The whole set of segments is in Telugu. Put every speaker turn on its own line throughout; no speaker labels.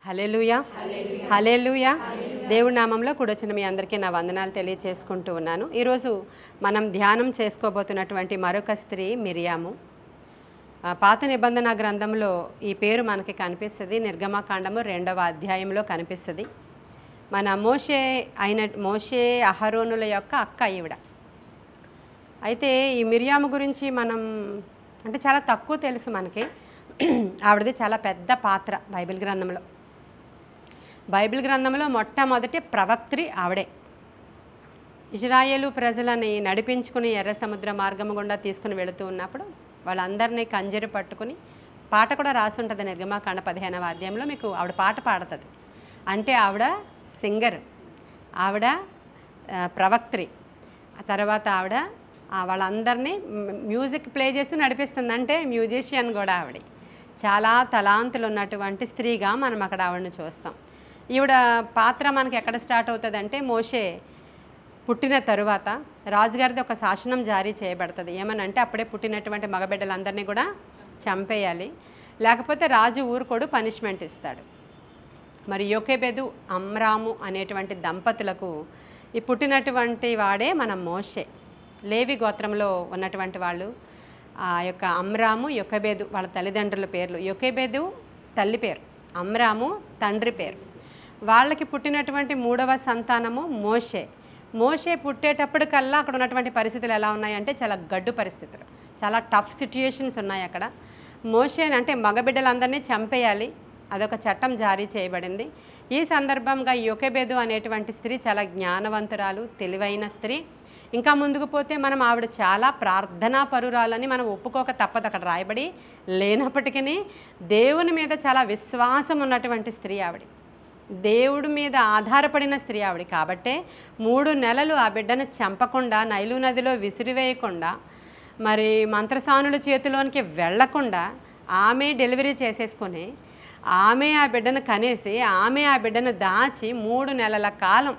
హల్లెలూయా హల్లెలూయా దేవుడి నామంలో కూడొచ్చిన మీ అందరికీ నా వందనాలు తెలియచేసుకుంటూ ఉన్నాను. ఈరోజు మనం ధ్యానం చేసుకోబోతున్నటువంటి మరొక స్త్రీ మిరియాము. పాత నిబంధన గ్రంథంలో ఈ పేరు మనకి కనిపిస్తుంది. నిర్గమకాండము 2వ అధ్యాయంలో కనిపిస్తుంది. మన మోషే అహరోనుల యొక్క అక్క ఈవిడ. అయితే ఈ మిరియాము గురించి మనం అంటే చాలా తక్కువ తెలుసు మనకి. ఆవిడది చాలా పెద్ద పాత్ర బైబిల్ గ్రంథంలో మొట్టమొదటి ప్రవక్త్రి ఆవిడే. ఇజ్రాయేలు ప్రజలని నడిపించుకుని ఎర్ర సముద్ర మార్గము గుండా తీసుకుని వెళుతూ ఉన్నప్పుడు వాళ్ళందరినీ కంజరి పట్టుకుని పాట కూడా రాసి ఉంటుంది. నిర్గమకాండ 15వ అధ్యాయంలో మీకు ఆవిడ పాట పాడుతుంది. అంటే ఆవిడ సింగర్, ఆవిడ ప్రవక్త్రి. ఆ తర్వాత ఆవిడ వాళ్ళందరినీ మ్యూజిక్ ప్లే చేస్తూ నడిపిస్తుంది. అంటే మ్యూజిషియన్ కూడా ఆవిడ. చాలా తలాంతులు ఉన్నటువంటి స్త్రీగా మనం అక్కడ ఆవిడని చూస్తాం. ఈవిడ పాత్ర మనకి ఎక్కడ స్టార్ట్ అవుతుంది అంటే మోషే పుట్టిన తరువాత రాజుగారిది ఒక శాసనం జారీ చేయబడుతుంది. ఏమనంటే అప్పుడే పుట్టినటువంటి మగబిడ్డలందరినీ కూడా చంపేయాలి, లేకపోతే రాజు ఊరుకోడు, పనిష్మెంట్ ఇస్తాడు. మరి యోకెబెదు అమ్రాము అనేటువంటి దంపతులకు ఈ పుట్టినటువంటి వాడే మన మోషే. లేవి గోత్రంలో ఉన్నటువంటి వాళ్ళు ఆ యొక్క అమ్రాము యోకెబెదు వాళ్ళ తల్లిదండ్రుల పేర్లు. యోకెబెదు తల్లి పేరు, అమ్రాము తండ్రి పేరు. వాళ్ళకి పుట్టినటువంటి 3వ సంతానము మోషే పుట్టేటప్పటికల్లా అక్కడ ఉన్నటువంటి పరిస్థితులు ఎలా ఉన్నాయంటే చాలా గడ్డు పరిస్థితులు, చాలా టఫ్ సిచ్యుయేషన్స్ ఉన్నాయి అక్కడ. మోషేని అంటే మగబిడ్డలందరినీ చంపేయాలి, అదొక చట్టం జారీ చేయబడింది. ఈ సందర్భంగా యోకెబెదు అనేటువంటి స్త్రీ చాలా జ్ఞానవంతురాలు, తెలివైన స్త్రీ. ఇంకా ముందుకు పోతే మనం ఆవిడ చాలా ప్రార్థనా పరురాలని మనం ఒప్పుకోక తప్పదు. అక్కడ రాయబడి లేనప్పటికీ దేవుని మీద చాలా విశ్వాసం ఉన్నటువంటి స్త్రీ ఆవిడ, దేవుడి మీద ఆధారపడిన స్త్రీ ఆవిడ. కాబట్టే 3 నెలలు ఆ బిడ్డను చంపకుండా, నైలు నదిలో విసిరివేయకుండా, మరి మంత్రసానుల చేతిలోనికి వెళ్లకుండా ఆమె డెలివరీ చేసేసుకొని ఆమె ఆ బిడ్డను కనేసి ఆమె ఆ బిడ్డను దాచి 3 నెలల కాలం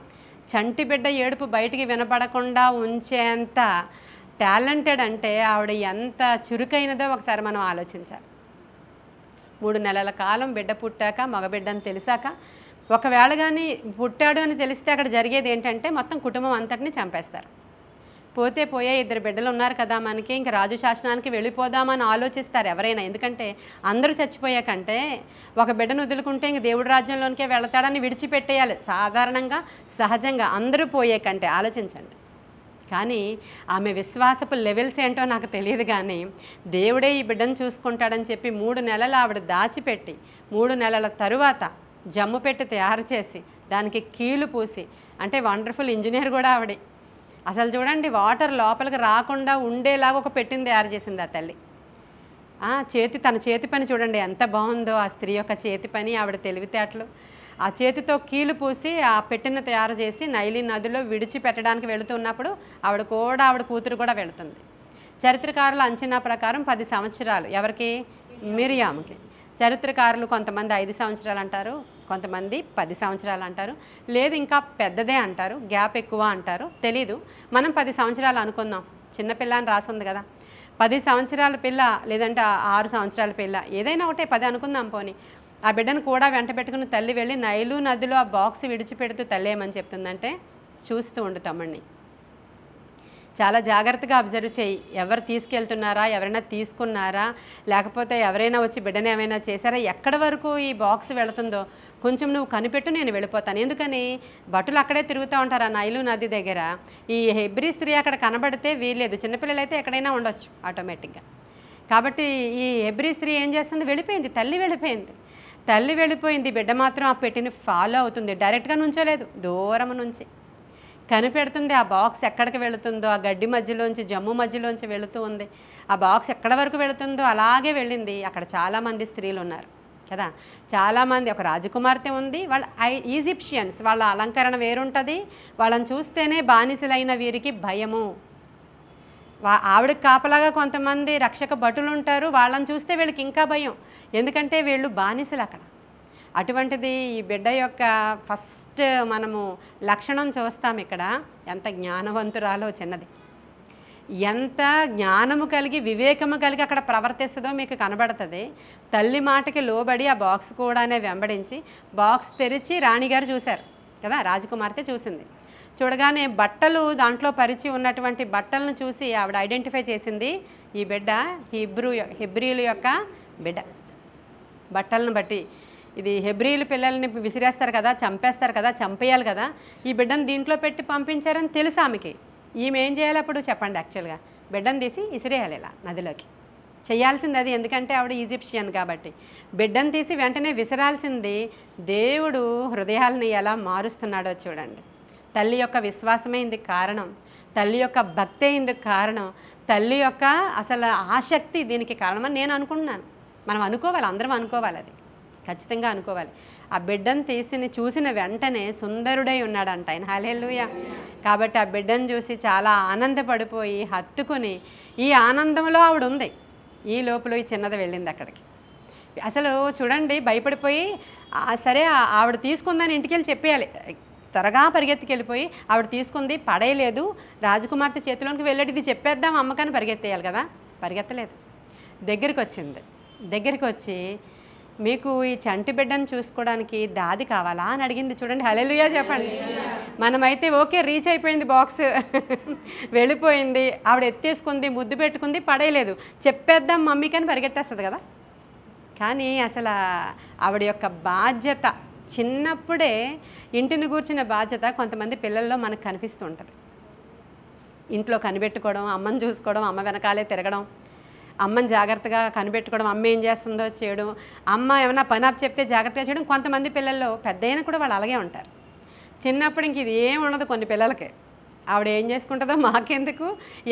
చంటి బిడ్డ ఏడుపు బయటికి వినపడకుండా ఉంచేంత టాలెంటెడ్ అంటే ఆవిడ ఎంత చురుకైనదో ఒకసారి మనం ఆలోచించాలి. 3 నెలల కాలం బిడ్డ పుట్టాక, మగబిడ్డని తెలిసాక, ఒకవేళ కానీ పుట్టాడు అని తెలిస్తే అక్కడ జరిగేది ఏంటంటే మొత్తం కుటుంబం అంతటిని చంపేస్తారు. పోతే పోయే 2 బిడ్డలు ఉన్నారు కదా మనకి, ఇంక రాజు శాసనానికి వెళ్ళిపోదామని ఆలోచిస్తారు ఎవరైనా. ఎందుకంటే అందరూ చచ్చిపోయాకంటే ఒక బిడ్డను వదులుకుంటే ఇంక దేవుడి రాజ్యంలోనికే వెళతాడని విడిచిపెట్టేయాలి సాధారణంగా, సహజంగా అందరూ పోయేకంటే. ఆలోచించండి. కానీ ఆమె విశ్వాసపు లెవెల్స్ ఏంటో నాకు తెలియదు, కానీ దేవుడే ఈ బిడ్డను చూసుకుంటాడని చెప్పి 3 నెలలు ఆవిడ దాచిపెట్టి 3 నెలల తరువాత జమ్ము పెట్టి తయారు చేసి దానికి కీలు పూసి, అంటే వండర్ఫుల్ ఇంజనీర్ కూడా ఆవిడే. అసలు చూడండి, వాటర్ లోపలికి రాకుండా ఉండేలాగా ఒక పెట్టిని తయారు చేసింది ఆ తల్లి. తన చేతి పని చూడండి ఎంత బాగుందో. ఆ స్త్రీ యొక్క చేతి పని, ఆవిడ తెలివితేటలు. ఆ చేతితో కీలు పూసి ఆ పెట్టిని తయారు చేసి నైలి నదిలో విడిచిపెట్టడానికి వెళుతున్నప్పుడు ఆవిడ కూతురు కూడా వెళుతుంది. చరిత్రకారుల అంచనా ప్రకారం 10 సంవత్సరాలు ఎవరికి? మిరియాముకి. చరిత్రకారులు కొంతమంది 5 సంవత్సరాలు అంటారు, కొంతమంది 10 సంవత్సరాలు అంటారు, లేదు ఇంకా పెద్దదే అంటారు, గ్యాప్ ఎక్కువ అంటారు, తెలీదు. మనం 10 సంవత్సరాలు అనుకుందాం. చిన్నపిల్ల అని రాసింది కదా, 10 సంవత్సరాల పిల్ల లేదంటే 6 సంవత్సరాల పిల్ల, ఏదైనా ఒకటే 10 అనుకుందాం. పోనీ ఆ బిడ్డను కూడా వెంట పెట్టుకుని తల్లి వెళ్ళి నైలు నదిలో ఆ బాక్స్ విడిచిపెడుతూ తల్లి ఏమని చెప్తుందంటే, చూస్తూ ఉండు తమ్ముడిని, చాలా జాగ్రత్తగా అబ్జర్వ్ చేయి. ఎవరు తీసుకెళ్తున్నారా, ఎవరైనా తీసుకున్నారా, లేకపోతే ఎవరైనా వచ్చి బిడ్డను ఏమైనా చేశారా, ఎక్కడి వరకు ఈ బాక్స్ వెళుతుందో కొంచెం నువ్వు కనిపెట్టు, నేను వెళ్ళిపోతాను. ఎందుకని భటులు అక్కడే తిరుగుతూ ఉంటారు ఆ నైలు నది దగ్గర. ఈ హెబ్రీ స్త్రీ అక్కడ కనబడితే వీల్లేదు, చిన్నపిల్లలు అయితే ఎక్కడైనా ఉండొచ్చు ఆటోమేటిక్గా. కాబట్టి ఈ హెబ్రీ స్త్రీ ఏం చేస్తుంది? వెళ్ళిపోయింది. తల్లి వెళ్ళిపోయింది, బిడ్డ మాత్రం ఆ పెట్టిని ఫాలో అవుతుంది. డైరెక్ట్గా నుంచోలేదు, దూరం నుంచి కనిపెడుతుంది. ఆ బాక్స్ ఎక్కడికి వెళుతుందో, ఆ గడ్డి మధ్యలోంచి, జమ్ము మధ్యలోంచి వెళుతూ ఉంది. ఆ బాక్స్ ఎక్కడి వరకు వెళుతుందో అలాగే వెళ్ళింది. అక్కడ చాలామంది స్త్రీలు ఉన్నారు కదా, చాలామంది. ఒక రాజకుమార్తె ఉంది, వాళ్ళ ఈజిప్షియన్స్, వాళ్ళ అలంకరణ వేరుంటుంది. వాళ్ళని చూస్తేనే బానిసలైన వీరికి భయము. ఆవిడకి కాపలాగా కొంతమంది రక్షక భటులు ఉంటారు, వాళ్ళని చూస్తే వీళ్ళకి ఇంకా భయం, ఎందుకంటే వీళ్ళు బానిసలు అక్కడ. అటువంటిది ఈ బిడ్డ యొక్క ఫస్ట్ మనము లక్షణం చూస్తాం ఇక్కడ, ఎంత జ్ఞానవంతురాలో చిన్నది. ఎంత జ్ఞానము కలిగి వివేకము కలిగి అక్కడ ప్రవర్తిస్తుందో మీకు కనబడుతుంది. తల్లి మాటకి లోబడి ఆ బాక్స్ కూడానే వెంబడించి బాక్స్ తెరిచి రాణిగారు చూశారు కదా, రాజకుమార్తె చూసింది. చూడగానే బట్టలు దాంట్లో పరిచి ఉన్నటువంటి బట్టలను చూసి ఆవిడ ఐడెంటిఫై చేసింది, ఈ బిడ్డ హెబ్రీయుల యొక్క బిడ్డ. బట్టలను బట్టి ఇది హెబ్రీయులు పిల్లల్ని విసిరేస్తారు కదా, చంపేస్తారు కదా, చంపేయాలి కదా, ఈ బిడ్డను దీంట్లో పెట్టి పంపించారని తెలుసు ఆమెకి. ఈమె ఏం చేయాలి అప్పుడు చెప్పండి? యాక్చువల్గా బిడ్డను తీసి ఇసిరేయాలి ఇలా నదిలోకి, చేయాల్సింది అది. ఎందుకంటే ఆవిడ ఈజిప్షియన్ కాబట్టి బిడ్డను తీసి వెంటనే విసిరాల్సింది. దేవుడు హృదయాలని ఎలా మారుస్తున్నాడో చూడండి. తల్లి యొక్క విశ్వాసమే ఇందుకు కారణం, తల్లి యొక్క భక్తే ఇందుకు కారణం, తల్లి యొక్క అసలు ఆసక్తి దీనికి కారణమని నేను అనుకుంటున్నాను. మనం అనుకోవాలి, అందరం అనుకోవాలి, అది ఖచ్చితంగా అనుకోవాలి. ఆ బిడ్డను చూసిన వెంటనే సుందరుడై ఉన్నాడంట ఆయన. హల్లెలూయా. కాబట్టి ఆ బిడ్డను చూసి చాలా ఆనందపడిపోయి హత్తుకొని, ఈ ఆనందంలో ఆవిడ ఉంది. ఈ లోపల ఈ చిన్నది వెళ్ళింది అక్కడికి. అసలు చూడండి, భయపడిపోయి సరే ఆవిడ తీసుకుందని ఇంటికి వెళ్ళి చెప్పేయాలి. త్వరగా పరిగెత్తికెళ్ళిపోయి ఆవిడ తీసుకుంది, పడేయలేదు, రాజకుమార్తె చేతిలోకి వెళ్ళేది, ఇది చెప్పేద్దాం అమ్మకాన్ని పరిగెత్తేయాలి కదా, పరిగెత్తలేదు. దగ్గరికి వచ్చింది. దగ్గరికి వచ్చి, మీకు ఈ చంటి బిడ్డను చూసుకోవడానికి దాది కావాలా అని అడిగింది. చూడండి, హల్లెలూయా చెప్పండి. మనమైతే ఓకే, రీచ్ అయిపోయింది, బాక్స్ వెళ్ళిపోయింది, ఆవిడ ఎత్తేసుకుంది, ముద్దు పెట్టుకుంది, పడేయలేదు, చెప్పేద్దాం మమ్మీకి అని పరిగెత్తేస్తుంది కదా. కానీ అసలు ఆవిడ యొక్క బాధ్యత, చిన్నప్పుడే ఇంటిని గూర్చిన బాధ్యత కొంతమంది పిల్లల్లో మనకు కనిపిస్తూ ఉంటుంది. ఇంట్లో కనిపెట్టుకోవడం, అమ్మని చూసుకోవడం, అమ్మ వెనకాలే తిరగడం, అమ్మని జాగ్రత్తగా కనిపెట్టుకోవడం, అమ్మ ఏం చేస్తుందో చేయడం, అమ్మ ఏమైనా పని అప్ చెప్తే జాగ్రత్తగా చేయడం. కొంతమంది పిల్లల్లో పెద్దయినా కూడా వాళ్ళు అలాగే ఉంటారు. చిన్నప్పుడు ఇంక ఇది ఏం ఉండదు కొన్ని పిల్లలకి. ఆవిడ ఏం చేసుకుంటుందో మాకెందుకు,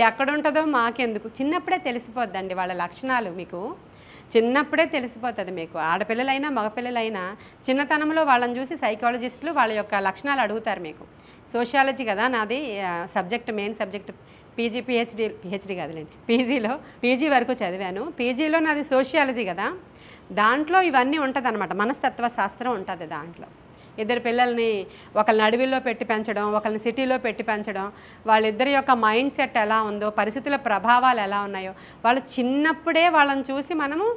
ఎక్కడ ఉంటుందో మాకెందుకు, చిన్నప్పుడే తెలిసిపోద్దండి వాళ్ళ లక్షణాలు. మీకు చిన్నప్పుడే తెలిసిపోతుంది. మీకు ఆడపిల్లలైనా మగపిల్లలైనా చిన్నతనంలో వాళ్ళని చూసి సైకాలజిస్టులు వాళ్ళ యొక్క లక్షణాలు అడుగుతారు. మీకు సోషియాలజీ కదా నాది సబ్జెక్ట్, మెయిన్ సబ్జెక్ట్. పిహెచ్డి కాదులేండి, పీజీ వరకు చదివాను. పీజీలో నాది సోషియాలజీ కదా, దాంట్లో ఇవన్నీ ఉంటుంది అనమాట. మనస్తత్వ శాస్త్రం ఉంటుంది దాంట్లో. ఇద్దరు పిల్లల్ని ఒకళ్ళని అడవిలో పెట్టి పెంచడం, ఒకళ్ళని సిటీలో పెట్టి పెంచడం, వాళ్ళిద్దరి యొక్క మైండ్ సెట్ ఎలా ఉందో, పరిస్థితుల ప్రభావాలు ఎలా ఉన్నాయో, వాళ్ళు చిన్నప్పుడే వాళ్ళని చూసి మనము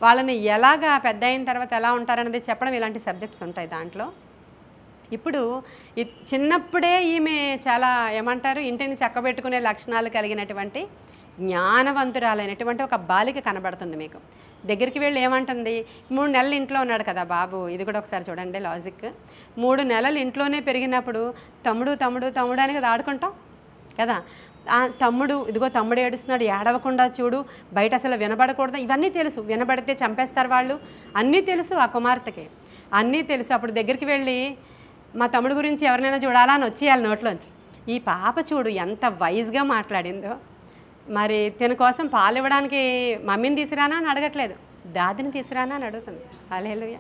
వాళ్ళని ఎలాగా పెద్ద అయిన తర్వాత ఎలా ఉంటారనేది చెప్పడం, ఇలాంటి సబ్జెక్ట్స్ ఉంటాయి దాంట్లో. ఇప్పుడు చిన్నప్పుడే ఈమె చాలా ఏమంటారు, ఇంటిని చక్కబెట్టుకునే లక్షణాలు కలిగినటువంటి జ్ఞానవంతురాలైనటువంటి ఒక బాలిక కనబడుతుంది మీకు. దగ్గరికి వెళ్ళి ఏమంటుంది, 3 నెలలు ఇంట్లో ఉన్నాడు కదా బాబు. ఇది కూడా ఒకసారి చూడండి లాజిక్. 3 నెలలు ఇంట్లోనే పెరిగినప్పుడు తమ్ముడు తమ్ముడు తమ్ముడు అని కదా ఆడుకుంటాం కదా. తమ్ముడు, ఇదిగో తమ్ముడు ఏడుస్తున్నాడు, ఏడవకుండా చూడు, బయట అసలు వినబడకూడదు, ఇవన్నీ తెలుసు. వినబడితే చంపేస్తారు వాళ్ళు, అన్నీ తెలుసు ఆ కుమార్తెకి, అన్నీ తెలుసు. అప్పుడు దగ్గరికి వెళ్ళి మా తమ్ముడు గురించి ఎవరినైనా చూడాలా అని వచ్చేయాలి నోట్లోంచి. ఈ పాప చూడు ఎంత వైజ్గా మాట్లాడిందో. మరి తన కోసం పాలు ఇవ్వడానికి మమ్మీని తీసుకురానా అని అడగట్లేదు, దాదిని తీసుకురానా అని అడుగుతుంది. హల్లెలూయా.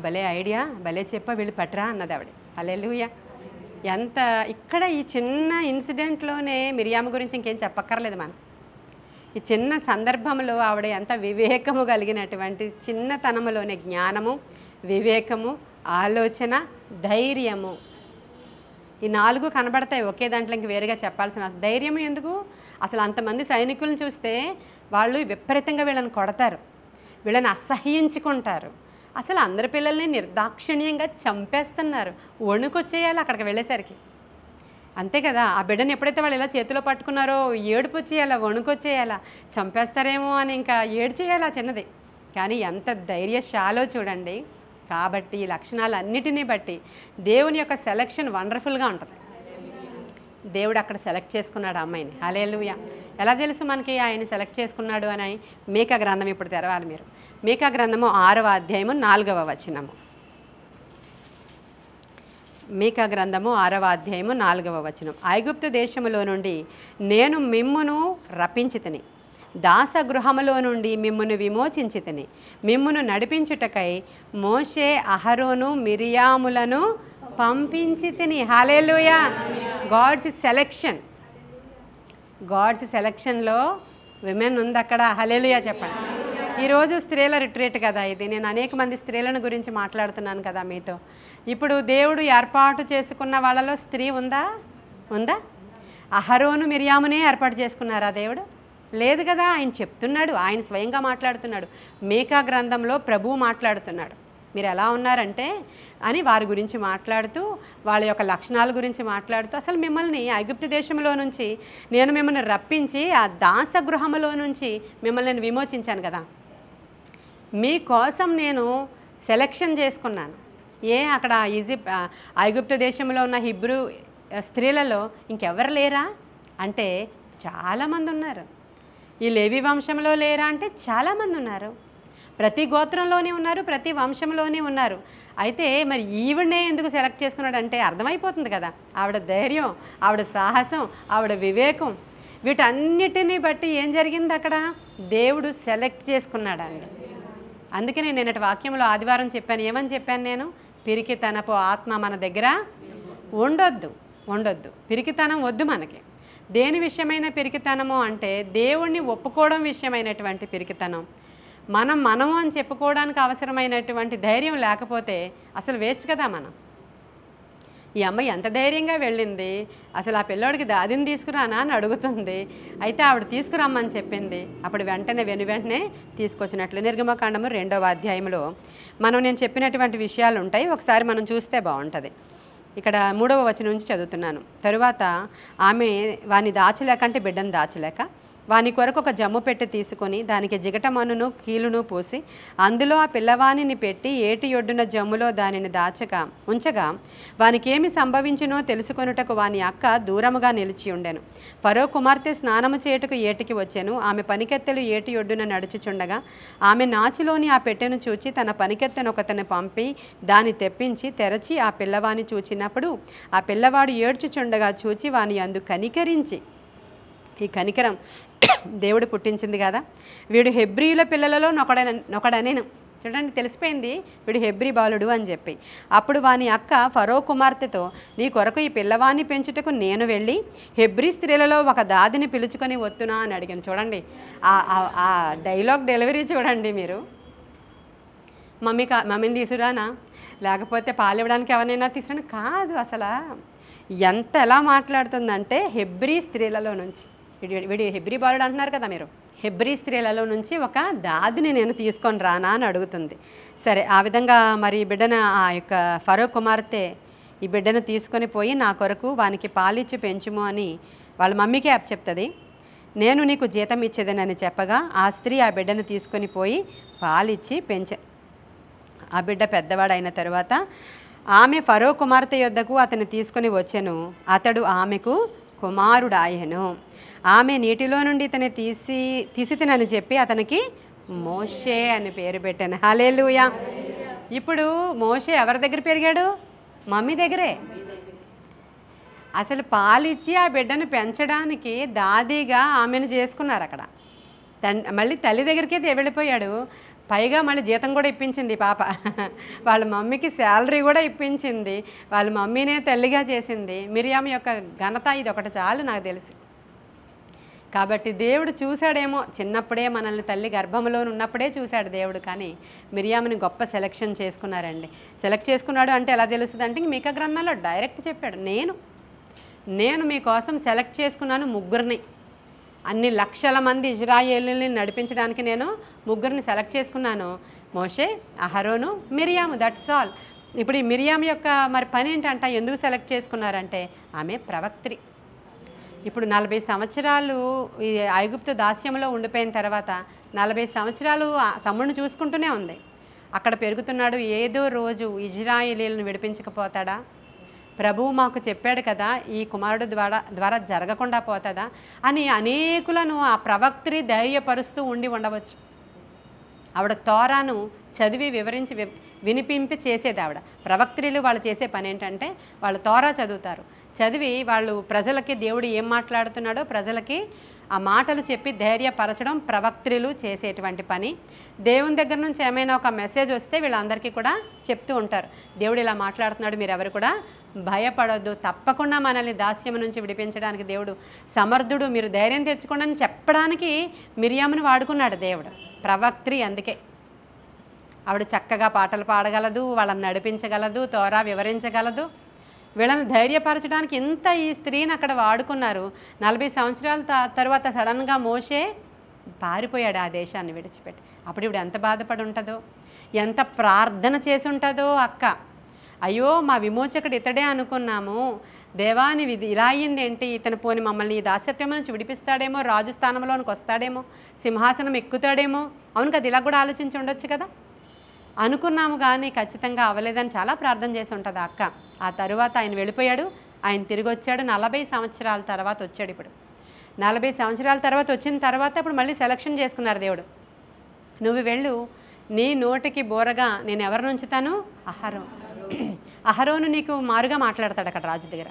భలే ఐడియా, భలే చెప్ప, వీళ్ళు పట్టరా అన్నది ఆవిడ. హల్లెలూయా. ఎంత ఇక్కడ ఈ చిన్న ఇన్సిడెంట్లోనే మిరియామ గురించి ఇంకేం చెప్పక్కర్లేదు మనం. ఈ చిన్న సందర్భంలో ఆవిడ ఎంత వివేకము కలిగినటువంటి, చిన్నతనములోనే జ్ఞానము, వివేకము, ఆలోచన, ధైర్యము, ఈ 4 కనబడతాయి ఒకే దాంట్లో. ఇంక వేరుగా చెప్పాల్సిన ధైర్యం ఎందుకు? అసలు అంతమంది సైనికులను చూస్తే వాళ్ళు విపరీతంగా వీళ్ళని కొడతారు, వీళ్ళని అసహ్యించుకుంటారు. అసలు అందరి పిల్లల్ని నిర్దాక్షిణ్యంగా చంపేస్తున్నారు. వణుకొచ్చేయాలి అక్కడికి వెళ్ళేసరికి, అంతే కదా. ఆ బిడ్డను ఎప్పుడైతే వాళ్ళు ఇలా చేతిలో పట్టుకున్నారో ఏడుపు వచ్చేయాలా, వణుకొచ్చేయాలా, చంపేస్తారేమో అని ఇంకా ఏడ్చేయాలా చిన్నది. కానీ ఎంత ధైర్యశాలో చూడండి. కాబట్టి ఈ లక్షణాలన్నిటినీ బట్టి దేవుని యొక్క సెలక్షన్ వండర్ఫుల్గా ఉంటుంది. దేవుడు అక్కడ సెలెక్ట్ చేసుకున్నాడు అమ్మాయిని. హల్లెలూయా. ఎలా తెలుసు మనకి ఆయన సెలెక్ట్ చేసుకున్నాడు అని? మీకా గ్రంథం ఇప్పుడు తెరవాలి మీరు. మీకా గ్రంథము 6వ అధ్యాయము 4వ వచనము. మీకా గ్రంథము 6వ అధ్యాయము 4వ వచనం. ఐగుప్తు దేశములో నుండి నేను మిమ్మును రప్పించితిని, దాసగృహములో నుండి మిమ్మును విమోచించితిని, మిమ్మును నడిపించుటకై మోషే, అహరోను, మిరియాములను పంపించితిని. హల్లెలూయా. గాడ్స్ సెలెక్షన్, గాడ్స్ సెలెక్షన్లో విమెన్ ఉంది అక్కడ. హల్లెలూయా చెప్పండి. ఈరోజు స్త్రీల రిట్రీట్ కదా ఇది. నేను అనేక మంది స్త్రీలను గురించి మాట్లాడుతున్నాను కదా మీతో. ఇప్పుడు దేవుడు ఏర్పాటు చేసుకున్న వాళ్ళలో స్త్రీ ఉందా? అహరోను మిరియామునే ఏర్పాటు చేసుకున్నారా దేవుడు? లేదు కదా. ఆయన చెప్తున్నాడు, ఆయన స్వయంగా మాట్లాడుతున్నాడు. మీకా గ్రంథంలో ప్రభువు మాట్లాడుతున్నాడు. మీరు ఎలా ఉన్నారంటే అని వారి గురించి మాట్లాడుతూ, వాళ్ళ యొక్క లక్షణాల గురించి మాట్లాడుతూ, అసలు మిమ్మల్ని ఐగుప్తు దేశంలో నుంచి నేను మిమ్మల్ని రప్పించి ఆ దాసగృహములో నుంచి మిమ్మల్ని నేను విమోచించాను కదా, మీకోసం నేను సెలెక్షన్ చేసుకున్నాను. అక్కడ ఐగుప్తు దేశంలో ఉన్న హిబ్రూ స్త్రీలలో ఇంకెవరు లేరా అంటే చాలామంది ఉన్నారు. ఈ లేవి వంశంలో లేరా అంటే చాలామంది ఉన్నారు. ప్రతి గోత్రంలోనే ఉన్నారు, ప్రతి వంశంలోనే ఉన్నారు. అయితే మరి ఈవిడనే ఎందుకు సెలెక్ట్ చేసుకున్నాడంటే అర్థమైపోతుంది కదా, ఆవిడ ధైర్యం, ఆవిడ సాహసం, ఆవిడ వివేకం, వీటన్నిటిని బట్టి ఏం జరిగింది అక్కడ, దేవుడు సెలెక్ట్ చేసుకున్నాడండి. అందుకే నేను నిన్నటి వాక్యంలో ఆదివారం చెప్పాను. ఏమని చెప్పాను నేను? పిరికితనపు ఆత్మ మన దగ్గర ఉండొద్దు. పిరికితనం వద్దు మనకి. దేని విషయమైన పిరికితనము అంటే దేవుణ్ణి ఒప్పుకోవడం విషయమైనటువంటి పిరికితనం. మనము అని చెప్పుకోవడానికి అవసరమైనటువంటి ధైర్యం లేకపోతే అసలు వేస్ట్ కదా మనం. ఈ అమ్మాయి ఎంత ధైర్యంగా వెళ్ళింది, అసలు ఆ పిల్లోడికి దాదిని తీసుకురానా అని అడుగుతుంది. అయితే ఆవిడ తీసుకురమ్మని చెప్పింది. అప్పుడు వెంటనే తీసుకొచ్చినట్లు నిర్గమకాండము 2వ అధ్యాయంలో నేను చెప్పినటువంటి విషయాలు ఉంటాయి. ఒకసారి మనం చూస్తే బాగుంటుంది. ఇక్కడ 3వ వచనం నుంచి చదువుతున్నాను. తరువాత ఆమె వాని దాచలేక, అంటే బిడ్డను దాచలేక, వాని కొరకు ఒక జమ్ము పెట్టి తీసుకొని దానికి జిగటమన్నును కీలును పూసి అందులో ఆ పిల్లవానిని పెట్టి ఏటి ఒడ్డున జమ్ములో దానిని ఉంచగా వానికేమి సంభవించినో తెలుసుకొనుటకు వాని అక్క దూరముగా నిలిచి ఉండెను. ఫరో కుమార్తె స్నానము చేయుటకు ఏటికి వచ్చెను. ఆమె పనికెత్తెలు ఏటి ఒడ్డున నడుచుచుండగా ఆమె నాచులోని ఆ పెట్టెను చూచి తన పనికెత్తెను ఒకతను పంపి దాన్ని తెప్పించి తెరచి ఆ పిల్లవాని చూచినప్పుడు ఆ పిల్లవాడు ఏడ్చుచుండగా చూచి వాని యందు కనికరించి, ఈ కనికరం దేవుడు పుట్టించింది కదా, వీడు హెబ్రీల పిల్లలలో నొకడనేను. చూడండి, తెలిసిపోయింది వీడు హెబ్రీ బాలుడు అని చెప్పి. అప్పుడు వాని అక్క ఫరో కుమార్తెతో, నీ కొరకు ఈ పిల్లవాన్ని పెంచుటకు నేను వెళ్ళి హెబ్రీ స్త్రీలలో ఒక దాదిని పిలుచుకొని వస్తున్నా అని అడిగాను. చూడండి ఆ డైలాగ్ డెలివరీ చూడండి మీరు. మమ్మీని తీసుకురానా, లేకపోతే పాలు ఇవ్వడానికి ఎవరినైనా తీసుకురానా కాదు. అసలు ఎలా మాట్లాడుతుందంటే హెబ్రీ స్త్రీలలో నుంచి, వీడి హెబ్రీ బాలుడు అంటున్నారు కదా మీరు, హెబ్రీ స్త్రీలలో నుంచి ఒక దాదిని నేను తీసుకొని రానా అని అడుగుతుంది. సరే, ఆ విధంగా మరి బిడ్డను ఆ యొక్క ఫరో కుమార్తె ఈ బిడ్డను తీసుకొని పోయి నా కొరకు వానికి పాలిచ్చి పెంచుము అని వాళ్ళ మమ్మీకే చెప్తుంది. నేను నీకు జీతం ఇచ్చేదనని చెప్పగా ఆ స్త్రీ ఆ బిడ్డను తీసుకొని పోయి పాలిచ్చి ఆ బిడ్డ పెద్దవాడైన తరువాత ఆమె ఫరో కుమార్తె యొద్దకు అతను తీసుకొని వచ్చెను. అతడు ఆమెకు కుమారుడాయను. ఆమె నీటిలో నుండి ఇతని తీసితినని చెప్పి అతనికి మోషే అని పేరు పెట్టాను. హల్లెలూయా. ఇప్పుడు మోషే ఎవరి దగ్గర పెరిగాడు? మమ్మీ దగ్గరే. అసలు పాలిచ్చి ఆ బిడ్డను పెంచడానికి దాదిగా ఆమెను చేసుకున్నారు అక్కడ. మళ్ళీ తల్లి దగ్గరికైతే వెళ్ళిపోయాడు. పైగా మళ్ళీ జీతం కూడా ఇప్పించింది పాప. వాళ్ళ మమ్మీకి శాలరీ కూడా ఇప్పించింది. వాళ్ళ మమ్మీనే తల్లిగా చేసింది. మిరియాం యొక్క ఘనత ఇది ఒకటి చాలు నాకు తెలిసి. కాబట్టి దేవుడు చూశాడేమో, చిన్నప్పుడే మనల్ని తల్లి గర్భంలో ఉన్నప్పుడే చూశాడు దేవుడు. కానీ మిరియాముని గొప్ప సెలెక్షన్ చేసుకున్నారండి. సెలెక్ట్ చేసుకున్నాడు అంటే ఎలా తెలుస్తుంది అంటే మీకా గ్రంథంలో డైరెక్ట్ చెప్పాడు, నేను మీకోసం సెలెక్ట్ చేసుకున్నాను ముగ్గురిని. అన్ని లక్షల మంది ఇజ్రాయేలుని నడిపించడానికి నేను ముగ్గురిని సెలెక్ట్ చేసుకున్నాను. మోషే, అహరోను, మిరియాము. That's all. ఇప్పుడు ఈ మిరియాము యొక్క మరి పని ఏంటంట, ఎందుకు సెలెక్ట్ చేసుకున్నారంటే ఆమె ప్రవక్త్రి. ఇప్పుడు 40 సంవత్సరాలు ఈ ఐగుప్తు దాస్యంలో ఉండిపోయిన తర్వాత 40 సంవత్సరాలు తమ్ముడిని చూసుకుంటూనే ఉంది. అక్కడ పెరుగుతున్నాడు. ఏదో రోజు ఇజ్రాయేలీలను విడిపించకపోతాడా? ప్రభువు మాకు చెప్పాడు కదా, ఈ కుమారుడు ద్వారా జరగకుండా పోతుందా అని అనేకులను ఆ ప్రవక్త్రి ధైర్యపరుస్తూ ఉండవచ్చు. ఆవిడ తోరాను చదివి వివరించి వినిపింపి చేసేది ఆవిడ. ప్రవక్త్రులు వాళ్ళు చేసే పని ఏంటంటే వాళ్ళు తోరా చదువుతారు. చదివి వాళ్ళు ప్రజలకి దేవుడు ఏం మాట్లాడుతున్నాడో ప్రజలకి ఆ మాటలు చెప్పి ధైర్యపరచడం ప్రవక్త్రులు చేసేటువంటి పని. దేవుని దగ్గర నుంచి ఏమైనా ఒక మెసేజ్ వస్తే వీళ్ళందరికీ కూడా చెప్తూ ఉంటారు, దేవుడు ఇలా మాట్లాడుతున్నాడు, మీరు ఎవరు కూడా భయపడొద్దు, తప్పకుండా మనల్ని దాస్యం నుంచి విడిపించడానికి దేవుడు సమర్థుడు, మీరు ధైర్యం తెచ్చుకోండి అని చెప్పడానికి మిరియామును వాడుకున్నాడు దేవుడు. ప్రవక్త్రి. అందుకే ఆవిడ చక్కగా పాటలు పాడగలదు, వాళ్ళని నడిపించగలదు, తోరా వివరించగలదు. వీళ్ళని ధైర్యపరచడానికి ఇంత ఈ స్త్రీని అక్కడ వాడుకున్నారు. 40 సంవత్సరాల తర్వాత సడన్గా మోషే పారిపోయాడు ఆ దేశాన్ని విడిచిపెట్టి. అప్పుడు ఇప్పుడు ఎంత బాధపడి ఉంటుందో, ఎంత ప్రార్థన చేసి ఉంటుందో అక్క. అయ్యో మా విమోచకుడు ఇతడే అనుకున్నాము, దేవాని విధి ఇలా అయ్యింది ఏంటి, ఇతను పోని మమ్మల్ని ఈ దాస్యత్వం నుంచి విడిపిస్తాడేమో, రాజు స్థానంలోనికి వస్తాడేమో, సింహాసనం ఎక్కుతాడేమో. అవును కదా, ఇలా కూడా ఆలోచించి ఉండొచ్చు కదా అనుకున్నాము. కానీ ఖచ్చితంగా అవ్వలేదని చాలా ప్రార్థన చేసి ఉంటుంది ఆ అక్క. ఆ తరువాత ఆయన వెళ్ళిపోయాడు, ఆయన తిరిగి వచ్చాడు. 40 సంవత్సరాల తర్వాత వచ్చాడు. ఇప్పుడు 40 సంవత్సరాల తర్వాత వచ్చిన తర్వాత ఇప్పుడు మళ్ళీ సెలక్షన్ చేసుకున్నారు దేవుడు. నువ్వు వెళ్ళు, నీ నోటికి బోరగా నేను ఎవరిని ఉంచుతాను, అహరోను నీకు మారుగా మాట్లాడతాడు అక్కడ రాజు దగ్గర.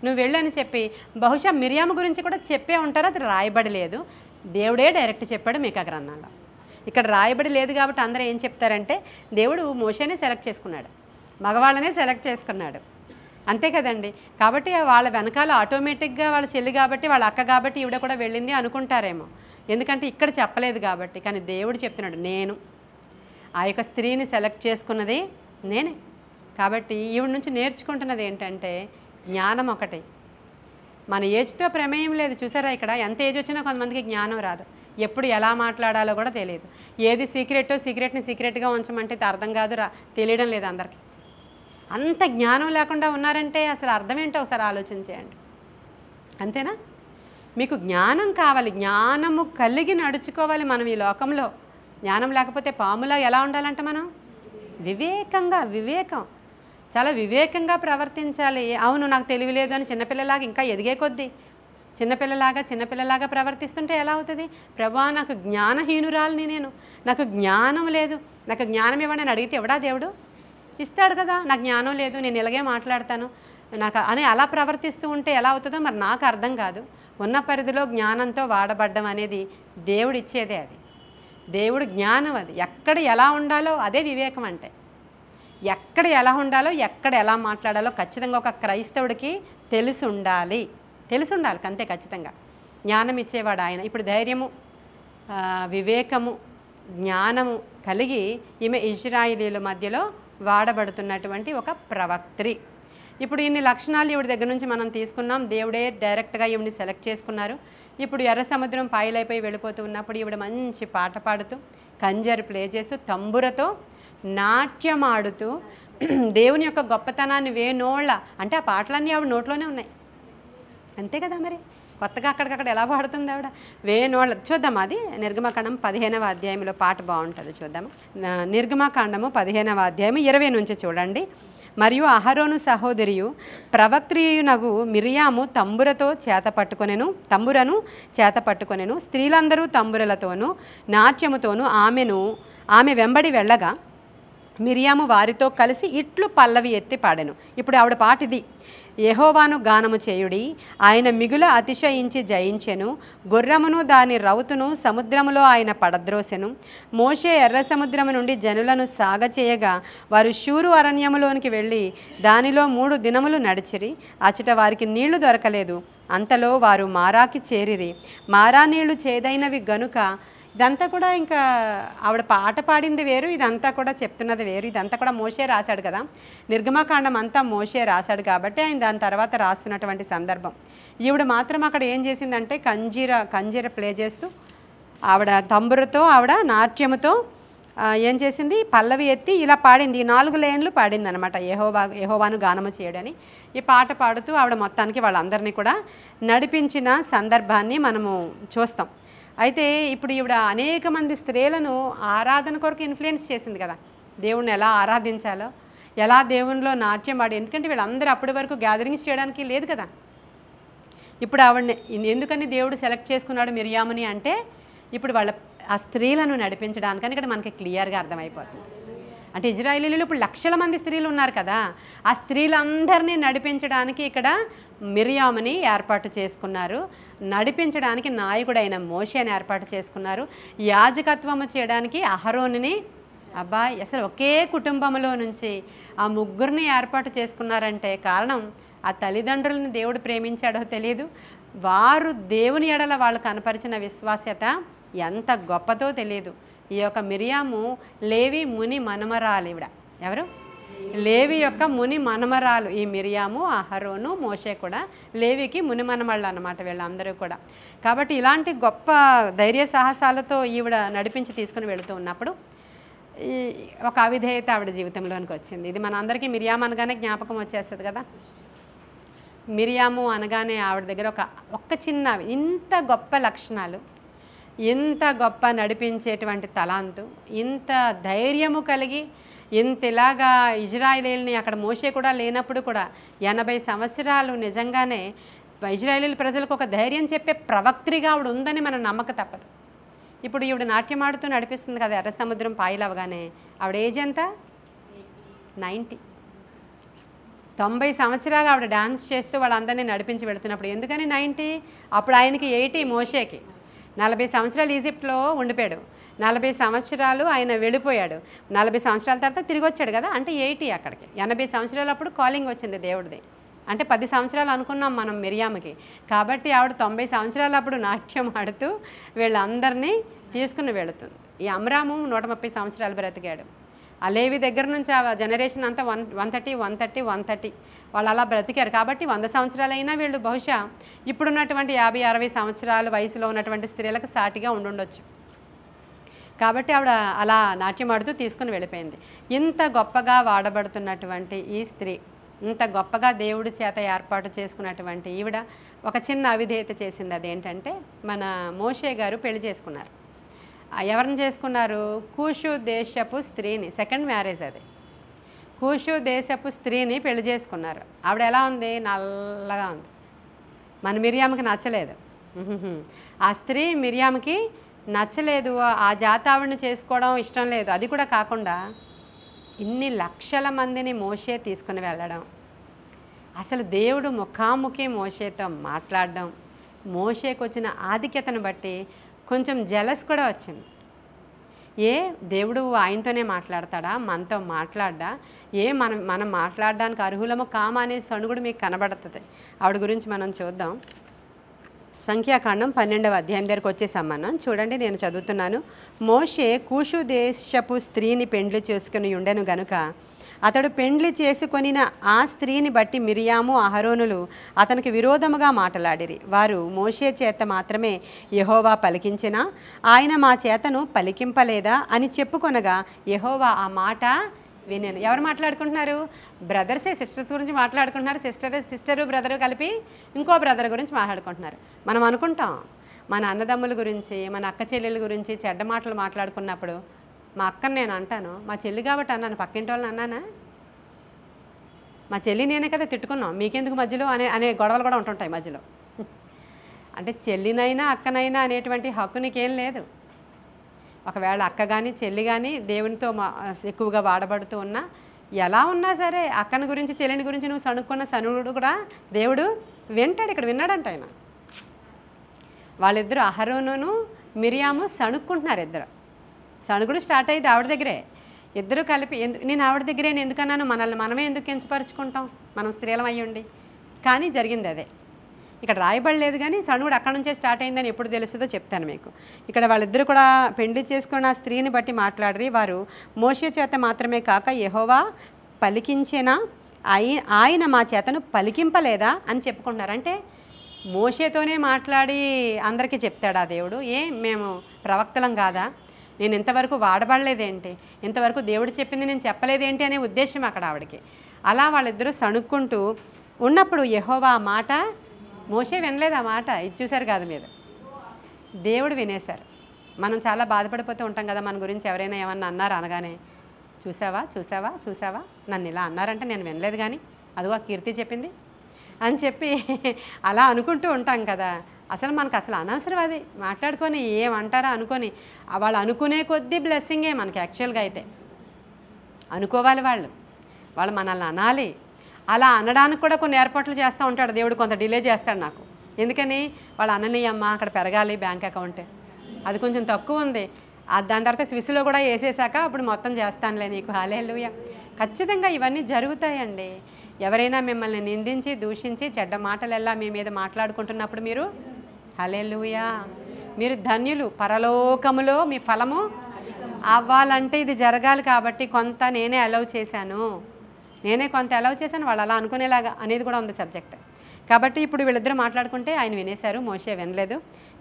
నువ్వు వెళ్ళు అని చెప్పి, బహుశా మిరియాము గురించి కూడా చెప్పే ఉంటారు, అది రాయబడి లేదు. దేవుడే డైరెక్ట్ చెప్పాడు మీకా గ్రంథంలో. ఇక్కడ రాయబడి లేదు కాబట్టి అందరూ ఏం చెప్తారంటే దేవుడు మోషేనే సెలెక్ట్ చేసుకున్నాడు, మగవాళ్ళనే సెలెక్ట్ చేసుకున్నాడు, అంతే కదండి. కాబట్టి వాళ్ళ వెనకాల ఆటోమేటిక్గా వాళ్ళ చెల్లి కాబట్టి, వాళ్ళ అక్క కాబట్టి ఈవిడ కూడా వెళ్ళింది అనుకుంటారేమో, ఎందుకంటే ఇక్కడ చెప్పలేదు కాబట్టి. కానీ దేవుడు చెప్తున్నాడు, నేను ఆ యొక్క స్త్రీని సెలెక్ట్ చేసుకున్నది నేనే. కాబట్టి ఈవిడ నుంచి నేర్చుకుంటున్నది ఏంటంటే జ్ఞానం ఒకటి. మన ఏజ్తో ప్రమేయం లేదు. చూసారా, ఇక్కడ ఎంత ఏజ్ వచ్చినా కొంతమందికి జ్ఞానం రాదు, ఎప్పుడు ఎలా మాట్లాడాలో కూడా తెలియదు. ఏది సీక్రెట్ని సీక్రెట్గా ఉంచమంటే అర్థం కాదు, తెలియడం లేదు అందరికీ. అంత జ్ఞానం లేకుండా ఉన్నారంటే అసలు అర్థం ఏంటో ఒకసారి ఆలోచించేయండి, అంతేనా? మీకు జ్ఞానం కావాలి, జ్ఞానము కలిగి నడుచుకోవాలి మనం ఈ లోకంలో. జ్ఞానం లేకపోతే పాములా ఎలా ఉండాలంటే మనం వివేకం, చాలా వివేకంగా ప్రవర్తించాలి. అవును నాకు తెలియలేదు అని చిన్నపిల్లలాగా ఇంకా ఎదిగే కొద్దీ చిన్నపిల్లలాగా ప్రవర్తిస్తుంటే ఎలా అవుతుంది? ప్రభా నాకు జ్ఞానహీనురాలిని నేను, నాకు జ్ఞానం లేదు, నాకు జ్ఞానం ఇవ్వండి అని అడిగితే ఎవడా దేవుడు ఇస్తాడు కదా. నాకు జ్ఞానం లేదు, నేను ఇలాగే మాట్లాడతాను నాకు అని అలా ప్రవర్తిస్తూ ఉంటే ఎలా అవుతుందో మరి నాకు అర్థం కాదు. ఉన్న పరిధిలో జ్ఞానంతో వాడబడ్డం అనేది దేవుడు ఇచ్చేదే, అది దేవుడు జ్ఞానం. అది ఎక్కడ ఎలా ఉండాలో అదే వివేకం అంటే. ఎక్కడ ఎలా ఉండాలో, ఎక్కడ ఎలా మాట్లాడాలో ఖచ్చితంగా ఒక క్రైస్తవుడికి తెలిసి ఉండాలి అంతే. ఖచ్చితంగా జ్ఞానం ఇచ్చేవాడు ఆయన. ఇప్పుడు ధైర్యము, వివేకము, జ్ఞానము కలిగి ఈమె ఇజ్రాయిలీల మధ్యలో వాడబడుతున్నటువంటి ఒక ప్రవక్త్రి. ఇప్పుడు ఇన్ని లక్షణాలు ఈవిడ దగ్గర నుంచి మనం తీసుకున్నాం. దేవుడే డైరెక్ట్గా ఈవిడిని సెలెక్ట్ చేసుకున్నారు. ఇప్పుడు ఎర్ర సముద్రం పాయలైపోయి వెళ్ళిపోతూ ఉన్నప్పుడు ఈవిడ మంచి పాట పాడుతూ, కంజర్ ప్లే చేస్తూ, తంబురతో నాట్యమాడుతూ దేవుని యొక్క గొప్పతనాన్ని వేనోళ్ళ అంటే ఆ పాటలన్నీ ఆవిడ నోట్లోనే ఉన్నాయి, అంతే కదా. మరి కొత్తగా అక్కడికక్కడ ఎలా పాడుతుంది ఆవిడ? వేనోళ్ళ. చూద్దాం, అది నిర్గమకాండం 15వ అధ్యాయంలో పాట బాగుంటుంది, చూద్దాము. నిర్గమకాండము 15వ అధ్యాయం 20 నుంచి చూడండి. మరియు అహరోను సహోదరియు ప్రవక్త్రియునగు మిరియాము తంబురను చేత పట్టుకొనెను. స్త్రీలందరూ తంబురలతోనూ నాట్యముతోనూ ఆమె వెంబడి వెళ్ళగా మిరియాము వారితో కలిసి ఇట్లు పల్లవి ఎత్తి పాడెను. ఇప్పుడు ఆవిడ పాట ఇది: యెహోవాను గానము చేయుడి, ఆయన మిగుల అతిశయించి జయించెను. గుర్రమును దాని రౌతును సముద్రములో ఆయన పడద్రోసెను. మోషే ఎర్ర సముద్రము నుండి జనులను సాగచేయగా వారు షూరు అరణ్యములోనికి వెళ్ళి దానిలో 3 దినములు నడిచిరి. అచట వారికి నీళ్లు దొరకలేదు. అంతలో వారు మారాకి చేరిరి. మారా నీళ్లు చేదైనవి గనుక. ఇదంతా కూడా ఇంకా ఆవిడ పాట పాడింది వేరు, ఇదంతా కూడా చెప్తున్నది వేరు. ఇదంతా కూడా మోషే రాశాడు కదా, నిర్గమకాండం అంతా మోషే రాశాడు కాబట్టి ఆయన దాని తర్వాత రాస్తున్నటువంటి సందర్భం. ఈవిడ మాత్రం అక్కడ ఏం చేసిందంటే కంజీర ప్లే చేస్తూ ఆవిడ తంబురతో, ఆవిడ నాట్యముతో ఏం చేసింది, పల్లవి ఎత్తి ఇలా పాడింది. 4 లైన్లు పాడింది అనమాట, యెహోవాను గానము చేయడని. ఈ పాట పాడుతూ ఆవిడ మొత్తానికి వాళ్ళందరినీ కూడా నడిపించిన సందర్భాన్ని మనము చూస్తాం. అయితే ఇప్పుడు ఈవిడ అనేక మంది స్త్రీలను ఆరాధన కొరకు ఇన్ఫ్లుయెన్స్ చేసింది కదా, దేవుణ్ణి ఎలా ఆరాధించాలో, ఎలా దేవునిలో నాట్యం ఆడి. ఎందుకంటే వీళ్ళందరూ అప్పటి వరకు గ్యాదరింగ్స్ చేయడానికి లేదు కదా. ఇప్పుడు ఆవిడని ఎందుకని దేవుడు సెలెక్ట్ చేసుకున్నాడు మిరియాముని అంటే, ఇప్పుడు ఆ స్త్రీలను నడిపించడానికని ఇక్కడ మనకి క్లియర్గా అర్థమైపోతుంది. అంటే ఇజ్రాయేలీలు ఇప్పుడు లక్షల మంది స్త్రీలు ఉన్నారు కదా, ఆ స్త్రీలందరినీ నడిపించడానికి ఇక్కడ మిరియాముని ఏర్పాటు చేసుకున్నారు. నడిపించడానికి నాయకుడైన మోషేని ఏర్పాటు చేసుకున్నారు. యాజకత్వము చేయడానికి అహరోనుని, అబ్బాయి అసలు ఒకే కుటుంబంలో నుంచి ఆ ముగ్గురిని ఏర్పాటు చేసుకున్నారంటే కారణం ఆ తల్లిదండ్రులను దేవుడు ప్రేమించాడో తెలియదు, వారు దేవుని ఎడల వాళ్ళు కనపరిచిన విశ్వాస్యత ఎంత గొప్పతో తెలియదు. ఈ యొక్క మిరియాము లేవి ముని మనమరాలు. ఈవిడ ఎవరు? లేవి యొక్క ముని మనమరాలు ఈ మిరియాము, అహరోను, మోషే కూడా లేవికి ముని మనమళ్ళు అన్నమాట వీళ్ళందరూ కూడా. కాబట్టి ఇలాంటి గొప్ప ధైర్య సాహసాలతో ఈవిడ నడిపించి తీసుకుని వెళుతూ ఉన్నప్పుడు ఈ ఒక అవిధేయత ఆవిడ జీవితంలోనికి వచ్చింది. ఇది మన అందరికీ మిరియాము అనగానే జ్ఞాపకం వచ్చేస్తుంది కదా. మిరియాము అనగానే ఆవిడ దగ్గర ఒక్క చిన్న ఇంత గొప్ప లక్షణాలు, ఇంత గొప్ప నడిపించేటువంటి తలాంతు, ఇంత ధైర్యము కలిగి ఇంతలాగా ఇజ్రాయేలీల్ని అక్కడ మోషే కూడా లేనప్పుడు కూడా 80 సంవత్సరాలు నిజంగానే ఇజ్రాయేలీల ప్రజలకు ఒక ధైర్యం చెప్పే ప్రవక్త్రిగా ఆవిడ ఉందని మనం నమ్మక తప్పదు. ఇప్పుడు ఈవిడ నాట్యం ఆడుతూ నడిపిస్తుంది కదా ఎర్ర సముద్రం పాయలవగానే. ఆవిడ ఏజ్ ఎంత? 90 సంవత్సరాలు ఆవిడ డాన్స్ చేస్తూ వాళ్ళందరినీ నడిపించి వెళుతున్నప్పుడు. ఎందుకని 90? అప్పుడు ఆయనకి 80, మోషేకి 40 సంవత్సరాలు ఈజిప్ట్లో ఉండిపోయాడు. 40 సంవత్సరాలు ఆయన వెళ్ళిపోయాడు. 40 సంవత్సరాల తర్వాత తిరిగి వచ్చాడు కదా, అంటే 80 అక్కడికి. 80 సంవత్సరాలు అప్పుడు కాలింగ్ వచ్చింది దేవుడిది. అంటే 10 సంవత్సరాలు అనుకున్నాం మనం మిరియాముకి. కాబట్టి ఆవిడ 90 సంవత్సరాలు అప్పుడు నాట్యం ఆడుతూ వీళ్ళందరినీ తీసుకుని వెళుతుంది. ఈ అమ్రాము 130 సంవత్సరాలు బ్రతికాడు. ఆ లేవి దగ్గర నుంచి ఆ జనరేషన్ అంతా 130 వాళ్ళు అలా బ్రతికారు. కాబట్టి 100 సంవత్సరాలైనా వీళ్ళు బహుశా ఇప్పుడున్నటువంటి 50-60 సంవత్సరాల వయసులో ఉన్నటువంటి స్త్రీలకు సాటిగా ఉండుండొచ్చు. కాబట్టి ఆవిడ అలా నాట్యం ఆడుతూ తీసుకుని వెళ్ళిపోయింది. ఇంత గొప్పగా వాడబడుతున్నటువంటి ఈ స్త్రీ, ఇంత గొప్పగా దేవుడి చేత ఏర్పాటు చేసుకున్నటువంటి ఈవిడ ఒక చిన్న అవిధేయత చేసింది. అదేంటంటే మన మోషే గారు పెళ్లి చేసుకున్నారు. ఎవరిని చేసుకున్నారు? కూషు దేశపు స్త్రీని. సెకండ్ మ్యారేజ్ అది. కూషు దేశపు స్త్రీని పెళ్లి చేసుకున్నారు. ఆవిడ ఎలా ఉంది? నల్లగా ఉంది. మన మిరియాముకి నచ్చలేదు. ఆ స్త్రీ మిరియాముకి నచ్చలేదు. ఆ జాతావిడిని చేసుకోవడం ఇష్టం లేదు. అది కూడా కాకుండా ఇన్ని లక్షల మందిని మోషే తీసుకుని వెళ్ళడం, అసలు దేవుడు ముఖాముఖి మోషేతో మాట్లాడడం, మోషేకి వచ్చిన ఆధిక్యతను బట్టి కొంచెం జలస్ కూడా వచ్చింది. దేవుడు ఆయనతోనే మాట్లాడతాడా, మనతో మాట్లాడ్డా? మనం మాట్లాడడానికి అర్హులము కామా అనే సణుగుడు మీకు కనబడుతుంది. ఆవిడ గురించి మనం చూద్దాం. సంఖ్యాకాండం 12వ అధ్యాయం దగ్గరకు వచ్చేసాం మనం. చూడండి, నేను చదువుతున్నాను. మోషే కూషు దేశపు స్త్రీని పెండ్లి చేసుకుని ఉండెను గనుక అతడు పెండ్లి చేసుకొనిన ఆ స్త్రీని బట్టి మిరియాము, అహరోనులు అతనికి విరోధముగా మాట్లాడిరి. వారు మోషే చేత మాత్రమే యెహోవా పలికించినా ఆయన మా చేతను పలికింపలేదా అని చెప్పుకొనగా యెహోవా ఆ మాట వినేను. ఎవరు మాట్లాడుకుంటున్నారు? బ్రదర్సే సిస్టర్స్ గురించి మాట్లాడుకుంటున్నారు. సిస్టరు బ్రదరు కలిపి ఇంకో బ్రదర్ గురించి మాట్లాడుకుంటున్నారు. మనం అనుకుంటాం మన అన్నదమ్ముల గురించి, మన అక్క చెల్లెల గురించి చెడ్డ మాటలు మాట్లాడుకున్నప్పుడు, మా అక్కని నేను అంటాను, మా చెల్లి కాబట్టి అన్నాను, పక్కింటి వాళ్ళని అన్నానా? మా చెల్లి నేనే కదా తిట్టుకున్నాం, మీకెందుకు మధ్యలో అనే గొడవలు కూడా ఉంటుంటాయి మధ్యలో. అంటే చెల్లినైనా అక్కనైనా అనేటువంటి హక్కు నీకేం లేదు. ఒకవేళ అక్క కానీ చెల్లి కానీ దేవునితో ఎక్కువగా వాడబడుతూ ఉన్నా, ఎలా ఉన్నా సరే అక్కని గురించి చెల్లిని గురించి నువ్వు సణుక్కున్న సణుగుడు కూడా దేవుడు వింటాడు. ఇక్కడ విన్నాడంట ఆయన. వాళ్ళిద్దరూ అహరోనును మిరియాము సణుక్కుంటున్నారు. ఇద్దరు సణుగుడు స్టార్ట్ అయ్యింది ఆవిడ దగ్గరే. ఇద్దరు కలిపి నేను ఆవిడ దగ్గరే ఎందుకన్నాను, మనమే ఎందుకు కించపరుచుకుంటాం, మనం స్త్రీలం అయ్యుండి. కానీ జరిగింది అదే. ఇక్కడ రాయబడలేదు కానీ సణుగుడు అక్కడ నుంచే స్టార్ట్ అయిందని ఎప్పుడు తెలుస్తుందో చెప్తాను మీకు. ఇక్కడ వాళ్ళిద్దరు కూడా పెండ్లి చేసుకున్న ఆ స్త్రీని బట్టి మాట్లాడి, వారు మోషే చేత మాత్రమే కాక యెహోవా పలికించేనా ఆయన మా చేతను పలికింపలేదా అని చెప్పుకుంటున్నారు. అంటే మోషేతోనే మాట్లాడి అందరికీ చెప్తాడా దేవుడు? మేము ప్రవక్తలం కాదా? నేను ఇంతవరకు వాడబడలేదేంటి, ఇంతవరకు దేవుడు చెప్పింది నేను చెప్పలేదేంటి అనే ఉద్దేశం అక్కడ ఆవిడకి. అలా వాళ్ళిద్దరూ సణుక్కుంటూ ఉన్నప్పుడు యెహోవా ఆ మాట, మోషే వినలేదు ఆ మాట. ఇది చూశారు కాదు మీరు, దేవుడు వినేశారు. మనం చాలా బాధపడిపోతూ ఉంటాం కదా, మన గురించి ఎవరైనా ఏమన్నా అన్నారు అనగానే, చూసావా చూసావా చూసావా నన్ను ఇలా అన్నారంటే నేను వినలేదు కానీ అదిగో ఆ కీర్తి చెప్పింది అని చెప్పి అలా అనుకుంటూ ఉంటాం కదా. అసలు మనకు అసలు అనవసరం అది. మాట్లాడుకొని ఏమంటారా అనుకొని, వాళ్ళు అనుకునే కొద్దీ బ్లెస్సింగే మనకి. యాక్చువల్గా అయితే అనుకోవాలి, వాళ్ళు మనల్ని అనాలి. అలా అనడానికి కూడా కొన్ని ఏర్పాట్లు చేస్తూ ఉంటాడు దేవుడు. కొంత డిలే చేస్తాడు నాకు. ఎందుకని? వాళ్ళు అననీయమ్మ అక్కడ పెరగాలి బ్యాంక్ అకౌంట్, అది కొంచెం తక్కువ ఉంది, దాని తర్వాత స్విస్లో కూడా వేసేసాక అప్పుడు మొత్తం చేస్తానులే నీకు. హల్లెలూయా. ఖచ్చితంగా ఇవన్నీ జరుగుతాయండి. ఎవరైనా మిమ్మల్ని నిందించి దూషించి చెడ్డ మాటలెల్లా మీ మీద మాట్లాడుకుంటున్నప్పుడు మీరు హల్లెలూయా, మీరు ధన్యులు. పరలోకములో మీ ఫలము అవ్వాలంటే ఇది జరగాలి. కాబట్టి కొంత నేనే అలౌ చేశాను. నేనే కొంత అలౌ చేశాను, వాళ్ళు అలా అనుకునేలాగా అనేది కూడా ఉంది సబ్జెక్ట్. కాబట్టి ఇప్పుడు వీళ్ళిద్దరూ మాట్లాడుకుంటే ఆయన వినేశారు, మోషే వినలేదు.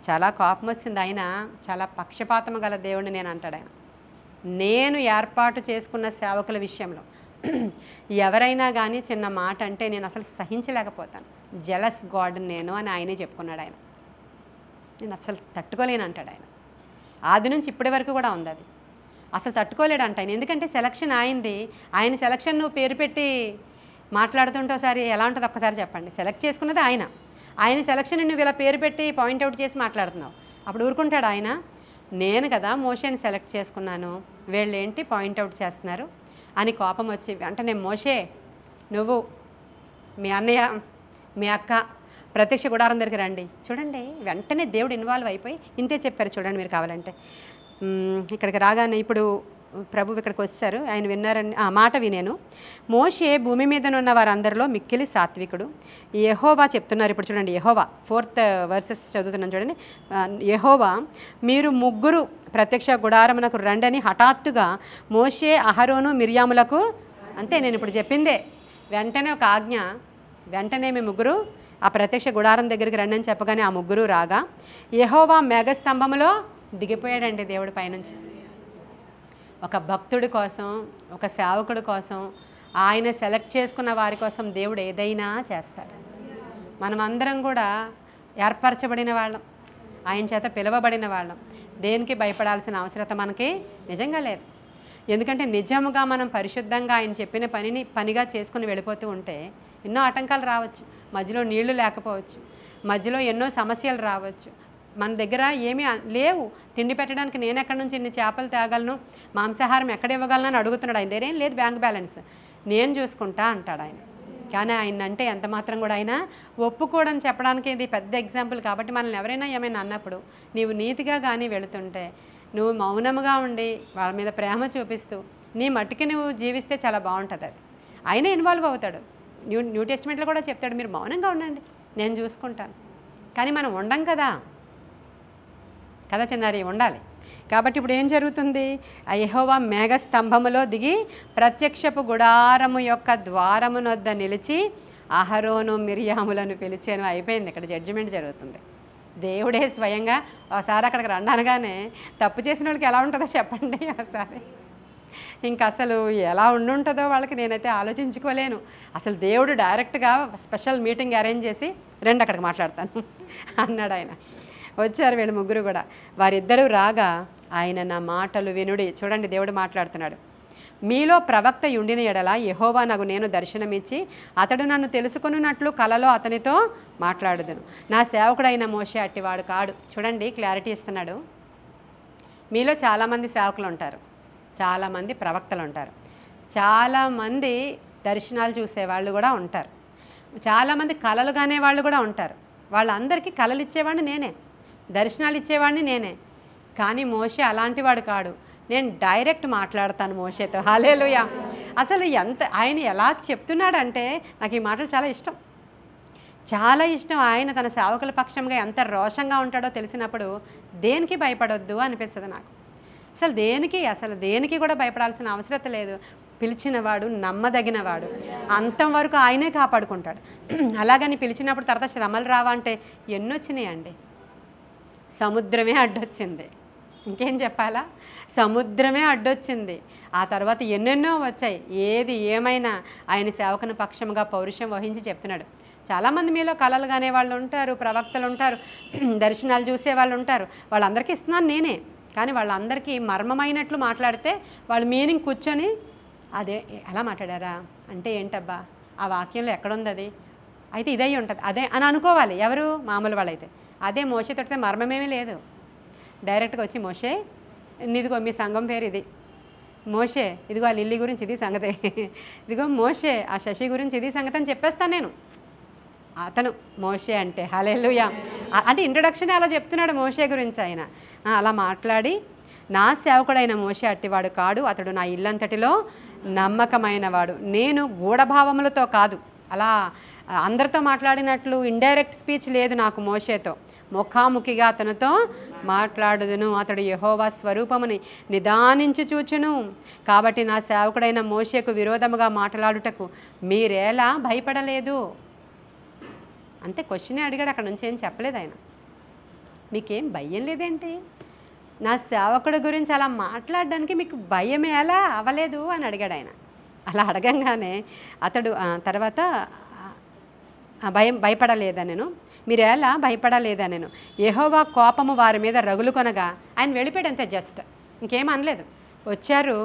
చాలా కోపం వచ్చింది. ఆయన చాలా పక్షపాతము గల దేవుడిని నేను అంటాడు ఆయన. నేను ఏర్పాటు చేసుకున్న సేవకుల విషయంలో ఎవరైనా కానీ చిన్న మాట అంటే నేను అసలు సహించలేకపోతాను. జెలస్ గాడ్ నేను అని ఆయనే చెప్పుకున్నాడు ఆయన. నేను అసలు తట్టుకోలేను అంటాడు ఆయన. ఆది నుంచి ఇప్పటి వరకు కూడా ఉంది అది. అసలు తట్టుకోలేడు అంట ఆయన. ఎందుకంటే సెలక్షన్ అయింది. ఆయన సెలక్షన్ నువ్వు పేరు పెట్టి మాట్లాడుతుంటే ఒకసారి ఎలా ఉంటుందో ఒక్కసారి చెప్పండి. సెలెక్ట్ చేసుకున్నది ఆయన. ఆయన సెలక్షన్ నువ్వు ఇలా పేరు పెట్టి పాయింట్అవుట్ చేసి మాట్లాడుతున్నావు. అప్పుడు ఊరుకుంటాడు ఆయన. నేను కదా మోషేని సెలెక్ట్ చేసుకున్నాను, వీళ్ళు ఏంటి పాయింట్అవుట్ చేస్తున్నారు అని కోపం వచ్చి వెంటనే మోషే నువ్వు మీ అన్నయ్య మీ అక్క ప్రత్యక్ష గుడారం దగ్గరికి రండి. చూడండి వెంటనే దేవుడు ఇన్వాల్వ్ అయిపోయి ఇంతే చెప్పారు. చూడండి మీరు కావాలంటే ఇక్కడికి రాగానే ఇప్పుడు ప్రభు ఇక్కడికి వచ్చారు, ఆయన విన్నారని ఆ మాట వినేను. మోషే భూమి మీదనున్న వారందరిలో మిక్కిలి సాత్వికుడు. యెహోవా చెప్తున్నారు ఇప్పుడు చూడండి. యెహోవా 4th వర్సెస్ చదువుతున్నాను చూడండి. యెహోవా మీరు ముగ్గురు ప్రత్యక్ష గుడారమునకు రండని హఠాత్తుగా మోషే అహరోను మిర్యాములకు, అంతే నేను ఇప్పుడు చెప్పిందే, వెంటనే ఒక ఆజ్ఞ. వెంటనే మీ ముగ్గురు ఆ ప్రత్యక్ష గుడారం దగ్గరికి రండి అని చెప్పగానే ఆ ముగ్గురు రాగా యెహోవా మేఘస్తంభములో దిగిపోయాడండి దేవుడి పైనుంచి. ఒక భక్తుడి కోసం, ఒక సేవకుడి కోసం, ఆయన సెలెక్ట్ చేసుకున్న వారి కోసం దేవుడు ఏదైనా చేస్తాడు. మనమందరం కూడా ఏర్పరచబడిన వాళ్ళం, ఆయన చేత పిలువబడిన వాళ్ళం. దేనికి భయపడాల్సిన అవసరత మనకి నిజంగా లేదు. ఎందుకంటే నిజముగా మనం పరిశుద్ధంగా ఆయన చెప్పిన పనిని పనిగా చేసుకుని వెళ్ళిపోతూ ఉంటే ఎన్నో ఆటంకాలు రావచ్చు, మధ్యలో నీళ్లు లేకపోవచ్చు, మధ్యలో ఎన్నో సమస్యలు రావచ్చు. మన దగ్గర ఏమీ లేవు, తిండి పెట్టడానికి నేను ఎక్కడి నుంచి ఇన్ని చేపలు తేగలను, మాంసాహారం ఎక్కడ ఇవ్వగలను అని అడుగుతున్నాడు. ఆయన దగ్గర ఏం లేదు బ్యాంక్ బ్యాలెన్స్, నేను చూసుకుంటా అంటాడు ఆయన. కానీ ఆయన అంటే ఎంత మాత్రం కూడా ఆయన ఒప్పుకోవడం చెప్పడానికి ఇది పెద్ద ఎగ్జాంపుల్. కాబట్టి మనల్ని ఎవరైనా ఏమైనా అన్నప్పుడు నీవు నీతిగా కానీ వెళుతుంటే, నువ్వు మౌనముగా ఉండి వాళ్ళ మీద ప్రేమ చూపిస్తూ నీ మట్టికి నువ్వు జీవిస్తే చాలా బాగుంటుంది. అది ఆయనే ఇన్వాల్వ్ అవుతాడు. న్యూ టెస్టిమెంట్లో కూడా చెప్తాడు, మీరు మౌనంగా ఉండండి నేను చూసుకుంటాను. కానీ మనం ఉండం కదా చిన్నారి, ఉండాలి. కాబట్టి ఇప్పుడు ఏం జరుగుతుంది? ఆ యెహోవా మేఘస్తంభములో దిగి ప్రత్యక్షపు గుడారము యొక్క ద్వారమునొద్ద నిలిచి అహరోను మిర్యాములను పిలిచాను. అయిపోయింది, ఇక్కడ జడ్జిమెంట్ జరుగుతుంది. దేవుడే స్వయంగా ఒకసారి అక్కడికి రండనగానే తప్పు చేసిన వాళ్ళకి ఎలా ఉంటుందో చెప్పండి ఒకసారి. ఇంక అసలు ఎలా ఉండుంటుందో వాళ్ళకి నేనైతే ఆలోచించుకోలేను. అసలు దేవుడు డైరెక్ట్గా స్పెషల్ మీటింగ్ అరేంజ్ చేసి రండి అక్కడికి మాట్లాడతాను అన్నాడు ఆయన. వచ్చారు వీళ్ళు ముగ్గురు కూడా. వారిద్దరూ రాగా ఆయన నా మాటలు వినుడి. చూడండి దేవుడు మాట్లాడుతున్నాడు. మీలో ప్రవక్త యుండిన ఎడల యెహోవా నాకు నేను దర్శనమిచ్చి అతడు నన్ను తెలుసుకున్నట్లు కలలో అతనితో మాట్లాడుదును. నా సేవకుడైన మోషే అట్టివాడు కాడు. చూడండి క్లారిటీ ఇస్తున్నాడు. మీలో చాలామంది సేవకులు ఉంటారు, చాలామంది ప్రవక్తలు ఉంటారు, చాలామంది దర్శనాలు చూసేవాళ్ళు కూడా ఉంటారు, చాలామంది కలలు కానే వాళ్ళు కూడా ఉంటారు. వాళ్ళందరికీ కలలు ఇచ్చేవాడిని నేనే, దర్శనాలు ఇచ్చేవాడిని నేనే. కానీ మోషే అలాంటి వాడు కాడు. నేను డైరెక్ట్ మాట్లాడతాను మోషేతో. హల్లెలూయా. అసలు ఆయన ఎలా చెప్తున్నాడంటే నాకు ఈ మాటలు చాలా ఇష్టం, చాలా ఇష్టం. ఆయన తన సేవకుల పక్షంగా ఎంత రోషంగా ఉంటాడో తెలిసినప్పుడు దేనికి భయపడొద్దు అనిపిస్తుంది నాకు. అసలు దేనికి కూడా భయపడాల్సిన అవసరం లేదు. పిలిచినవాడు నమ్మదగినవాడు, అంతం వరకు ఆయనే కాపాడుకుంటాడు. అలాగని పిలిచినప్పుడు తర్వాత శ్రమలు రావా అంటే ఎన్నొచ్చినాయండి. సముద్రమే అడ్డొచ్చింది, ఇంకేం చెప్పాలా? సముద్రమే అడ్డొచ్చింది. ఆ తర్వాత ఎన్నెన్నో వచ్చాయి. ఏది ఏమైనా ఆయన సేవకుని పక్షంగా పౌరుషం వహించి చెప్తున్నాడు. చాలామంది మీలో కలలు కానే వాళ్ళు ఉంటారు, ప్రవక్తలు ఉంటారు, దర్శనాలు చూసే వాళ్ళు ఉంటారు. వాళ్ళందరికీ ఇస్తున్నాను నేనే. కానీ వాళ్ళందరికీ మర్మమైనట్లు మాట్లాడితే వాళ్ళు మీనింగ్ కూర్చొని అదే అలా మాట్లాడారా అంటే ఏంటబ్బా ఆ వాక్యంలో ఎక్కడుంది అది, అయితే ఇదై ఉంటుంది అదే అని అనుకోవాలి. ఎవరు మామూలు వాళ్ళైతే. అదే మోషే తొడితే మర్మమేమీ లేదు. డైరెక్ట్గా వచ్చి మోషే ఇదిగో మీ సంఘం పేరు ఇది, మోషే ఇదిగో ఆ లిల్లీ గురించి ఇది సంగతే, ఇదిగో మోషే ఆ శశి గురించి ఇది సంగతి అని చెప్పేస్తాను నేను. అతను మోషే అంటే హల్లెలూయా. అంటే ఇంట్రొడక్షన్ అలా చెప్తున్నాడు మోషే గురించి ఆయన. అలా మాట్లాడి నా సేవకుడైన మోషే అట్టివాడు కాడు, అతడు నా ఇల్లంతటిలో నమ్మకమైన వాడు. నేను గూఢభావములతో కాదు, అలా అందరితో మాట్లాడినట్లు ఇండైరెక్ట్ స్పీచ్ లేదు నాకు మోషేతో. ముఖాముఖిగా అతనితో మాట్లాడుదును. అతడు యెహోవా స్వరూపముని నిదానించి చూచును. కాబట్టి నా సేవకుడైన మోషేకు విరోధముగా మాట్లాడుటకు మీరేలా భయపడలేదు? అంతే, క్వశ్చనే అడిగాడు. అక్కడ నుంచి ఏం చెప్పలేదు ఆయన. మీకేం భయం లేదేంటి? నా సేవకుడి గురించి అలా మాట్లాడడానికి మీకు భయం ఎలా అవ్వలేదు అని అడిగాడు ఆయన. అలా అడగంగానే అతడు తర్వాత భయపడలేదా నేను, మీరు ఎలా భయపడలేదా నేను, యెహోవా కోపము వారి మీద రగులు కొనగా ఆయన వెళ్ళిపోయాడు అంతే, జస్ట్ ఇంకేం అనలేదు. వచ్చారు,